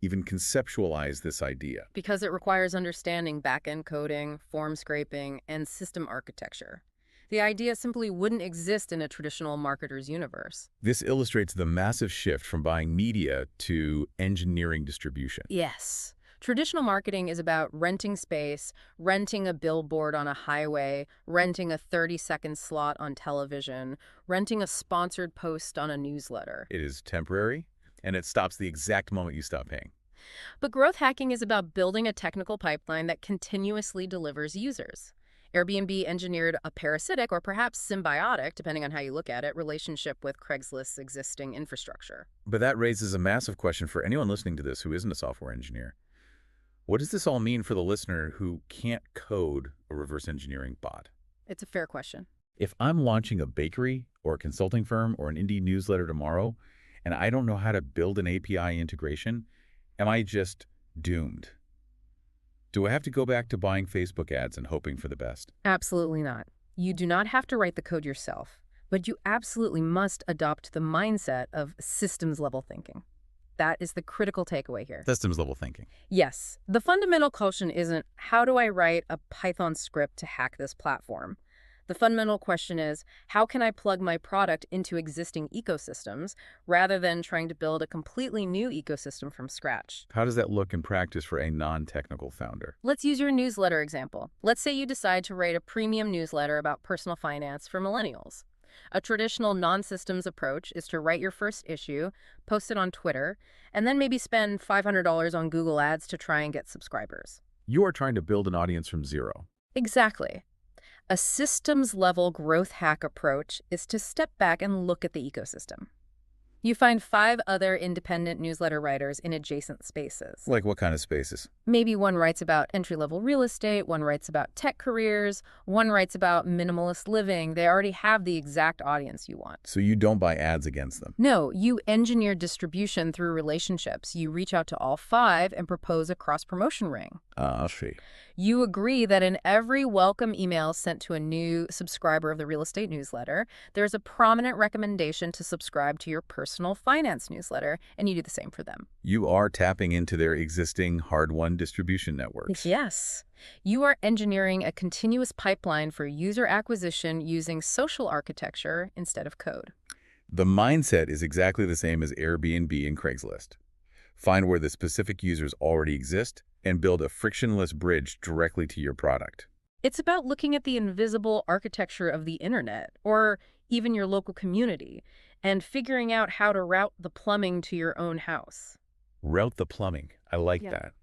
even conceptualize this idea. Because it requires understanding back-end coding, form scraping, and system architecture. The idea simply wouldn't exist in a traditional marketer's universe. This illustrates the massive shift from buying media to engineering distribution. Yes. Traditional marketing is about renting space, renting a billboard on a highway, renting a 30-second slot on television, renting a sponsored post on a newsletter. It is temporary, and it stops the exact moment you stop paying. But growth hacking is about building a technical pipeline that continuously delivers users. Airbnb engineered a parasitic, or perhaps symbiotic, depending on how you look at it, relationship with Craigslist's existing infrastructure. But that raises a massive question for anyone listening to this who isn't a software engineer. What does this all mean for the listener who can't code a reverse engineering bot? It's a fair question. If I'm launching a bakery or a consulting firm or an indie newsletter tomorrow, and I don't know how to build an API integration, am I just doomed? Do I have to go back to buying Facebook ads and hoping for the best? Absolutely not. You do not have to write the code yourself, but you absolutely must adopt the mindset of systems-level thinking. That is the critical takeaway here. Systems level thinking. Yes, the fundamental question isn't, how do I write a Python script to hack this platform? The fundamental question is, how can I plug my product into existing ecosystems rather than trying to build a completely new ecosystem from scratch? How does that look in practice for a non-technical founder? Let's use your newsletter example. Let's say you decide to write a premium newsletter about personal finance for millennials. A traditional non-systems approach is to write your first issue, post it on Twitter, and then maybe spend $500 on Google Ads to try and get subscribers. You are trying to build an audience from zero. Exactly. A systems-level growth hack approach is to step back and look at the ecosystem. You find 5 other independent newsletter writers in adjacent spaces. Like what kind of spaces? Maybe one writes about entry-level real estate, one writes about tech careers, one writes about minimalist living. They already have the exact audience you want. So you don't buy ads against them. No, you engineer distribution through relationships. You reach out to all 5 and propose a cross-promotion ring. I see. You agree that in every welcome email sent to a new subscriber of the real estate newsletter, there's a prominent recommendation to subscribe to your personal finance newsletter, and you do the same for them. You are tapping into their existing hard-won distribution networks. Yes. You are engineering a continuous pipeline for user acquisition using social architecture instead of code. The mindset is exactly the same as Airbnb and Craigslist. Find where the specific users already exist and build a frictionless bridge directly to your product. It's about looking at the invisible architecture of the internet, or even your local community, and figuring out how to route the plumbing to your own house. Route the plumbing. I like that.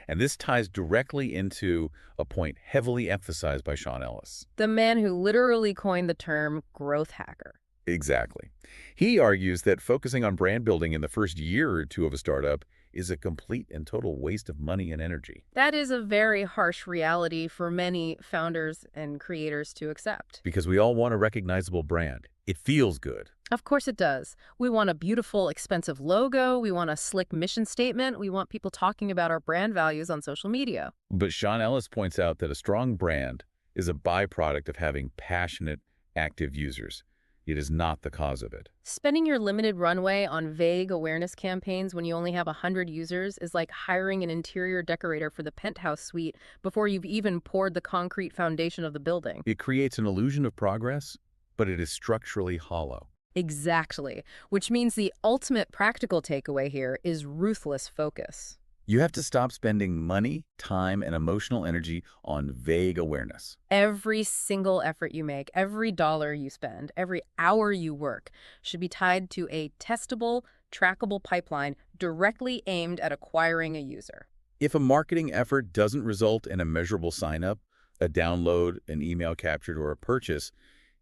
And this ties directly into a point heavily emphasized by Sean Ellis. The man who literally coined the term growth hacker. Exactly. He argues that focusing on brand building in the first year or two of a startup is a complete and total waste of money and energy. That is a very harsh reality for many founders and creators to accept. Because we all want a recognizable brand. It feels good. Of course it does. We want a beautiful, expensive logo. We want a slick mission statement. We want people talking about our brand values on social media. But Sean Ellis points out that a strong brand is a byproduct of having passionate, active users. It is not the cause of it. Spending your limited runway on vague awareness campaigns when you only have 100 users is like hiring an interior decorator for the penthouse suite before you've even poured the concrete foundation of the building. It creates an illusion of progress, but it is structurally hollow. Exactly, which means the ultimate practical takeaway here is ruthless focus. You have to stop spending money, time, and emotional energy on vague awareness. Every single effort you make, every dollar you spend, every hour you work should be tied to a testable, trackable pipeline directly aimed at acquiring a user. If a marketing effort doesn't result in a measurable sign-up, a download, an email captured, or a purchase,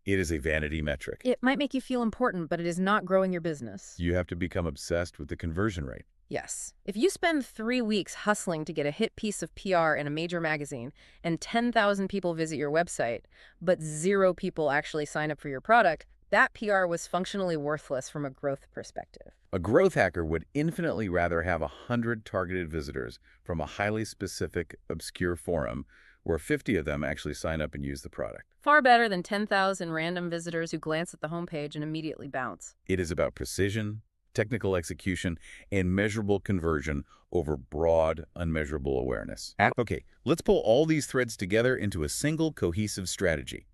it is a vanity metric. It might make you feel important, but it is not growing your business. You have to become obsessed with the conversion rate. Yes. If you spend 3 weeks hustling to get a hit piece of PR in a major magazine and 10,000 people visit your website, but 0 people actually sign up for your product, that PR was functionally worthless from a growth perspective. A growth hacker would infinitely rather have 100 targeted visitors from a highly specific, obscure forum where 50 of them actually sign up and use the product. Far better than 10,000 random visitors who glance at the homepage and immediately bounce. It is about precision, technical execution, and measurable conversion over broad, unmeasurable awareness. Okay, let's pull all these threads together into a single cohesive strategy.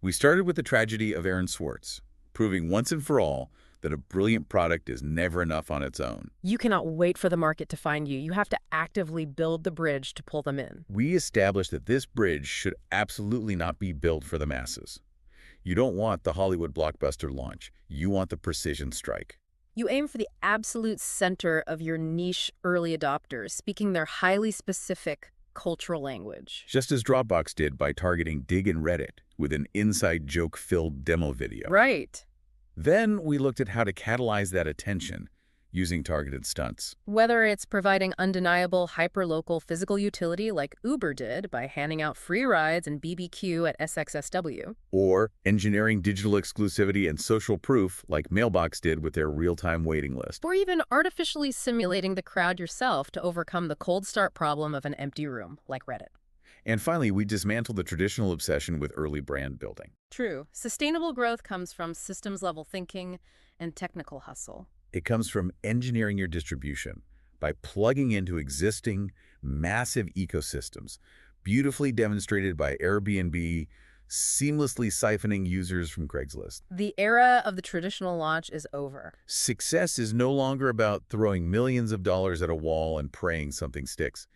We started with the tragedy of Aaron Swartz, proving once and for all that a brilliant product is never enough on its own. You cannot wait for the market to find you. You have to actively build the bridge to pull them in. We established that this bridge should absolutely not be built for the masses. You don't want the Hollywood blockbuster launch. You want the precision strike. You aim for the absolute center of your niche early adopters, speaking their highly specific cultural language. Just as Dropbox did by targeting Dig and Reddit with an inside joke-filled demo video. Right. Then we looked at how to catalyze that attention using targeted stunts. Whether it's providing undeniable hyperlocal physical utility like Uber did by handing out free rides and BBQ at SXSW. Or engineering digital exclusivity and social proof like Mailbox did with their real-time waiting list. Or even artificially simulating the crowd yourself to overcome the cold start problem of an empty room like Reddit. And finally, we dismantled the traditional obsession with early brand building. True. Sustainable growth comes from systems-level thinking and technical hustle. It comes from engineering your distribution by plugging into existing massive ecosystems, beautifully demonstrated by Airbnb, seamlessly siphoning users from Craigslist. The era of the traditional launch is over. Success is no longer about throwing millions of dollars at a wall and praying something sticks.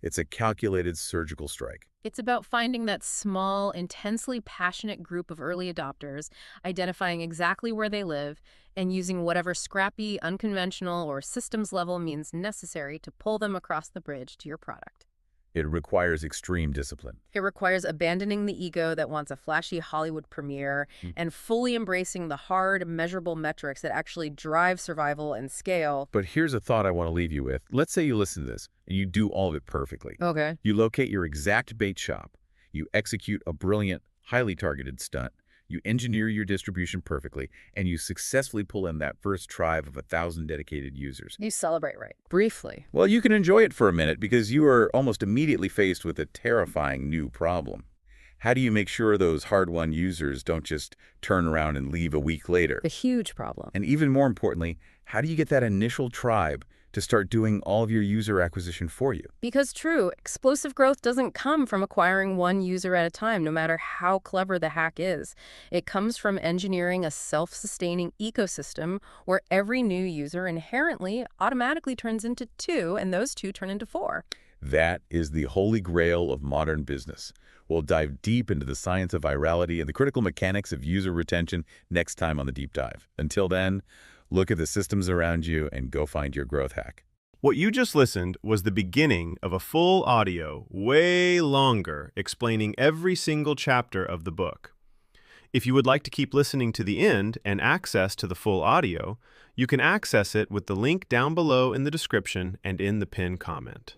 It's a calculated surgical strike. It's about finding that small, intensely passionate group of early adopters, identifying exactly where they live, and using whatever scrappy, unconventional, or systems-level means necessary to pull them across the bridge to your product. It requires extreme discipline. It requires abandoning the ego that wants a flashy Hollywood premiere Mm. and fully embracing the hard, measurable metrics that actually drive survival and scale. But here's a thought I want to leave you with. Let's say you listen to this and you do all of it perfectly. Okay. You locate your exact bait shop. You execute a brilliant, highly targeted stunt. You engineer your distribution perfectly, and you successfully pull in that first tribe of 1,000 dedicated users. You celebrate right. Briefly. Well, you can enjoy it for a minute because you are almost immediately faced with a terrifying new problem. How do you make sure those hard-won users don't just turn around and leave a week later? The huge problem. And even more importantly, how do you get that initial tribe to start doing all of your user acquisition for you? Because true, explosive growth doesn't come from acquiring one user at a time, no matter how clever the hack is. It comes from engineering a self-sustaining ecosystem where every new user inherently automatically turns into 2, and those 2 turn into 4. That is the holy grail of modern business. We'll dive deep into the science of virality and the critical mechanics of user retention next time on the Deep Dive. Until then, look at the systems around you and go find your growth hack. What you just listened was the beginning of a full audio, way longer, explaining every single chapter of the book. If you would like to keep listening to the end and access to the full audio, you can access it with the link down below in the description and in the pinned comment.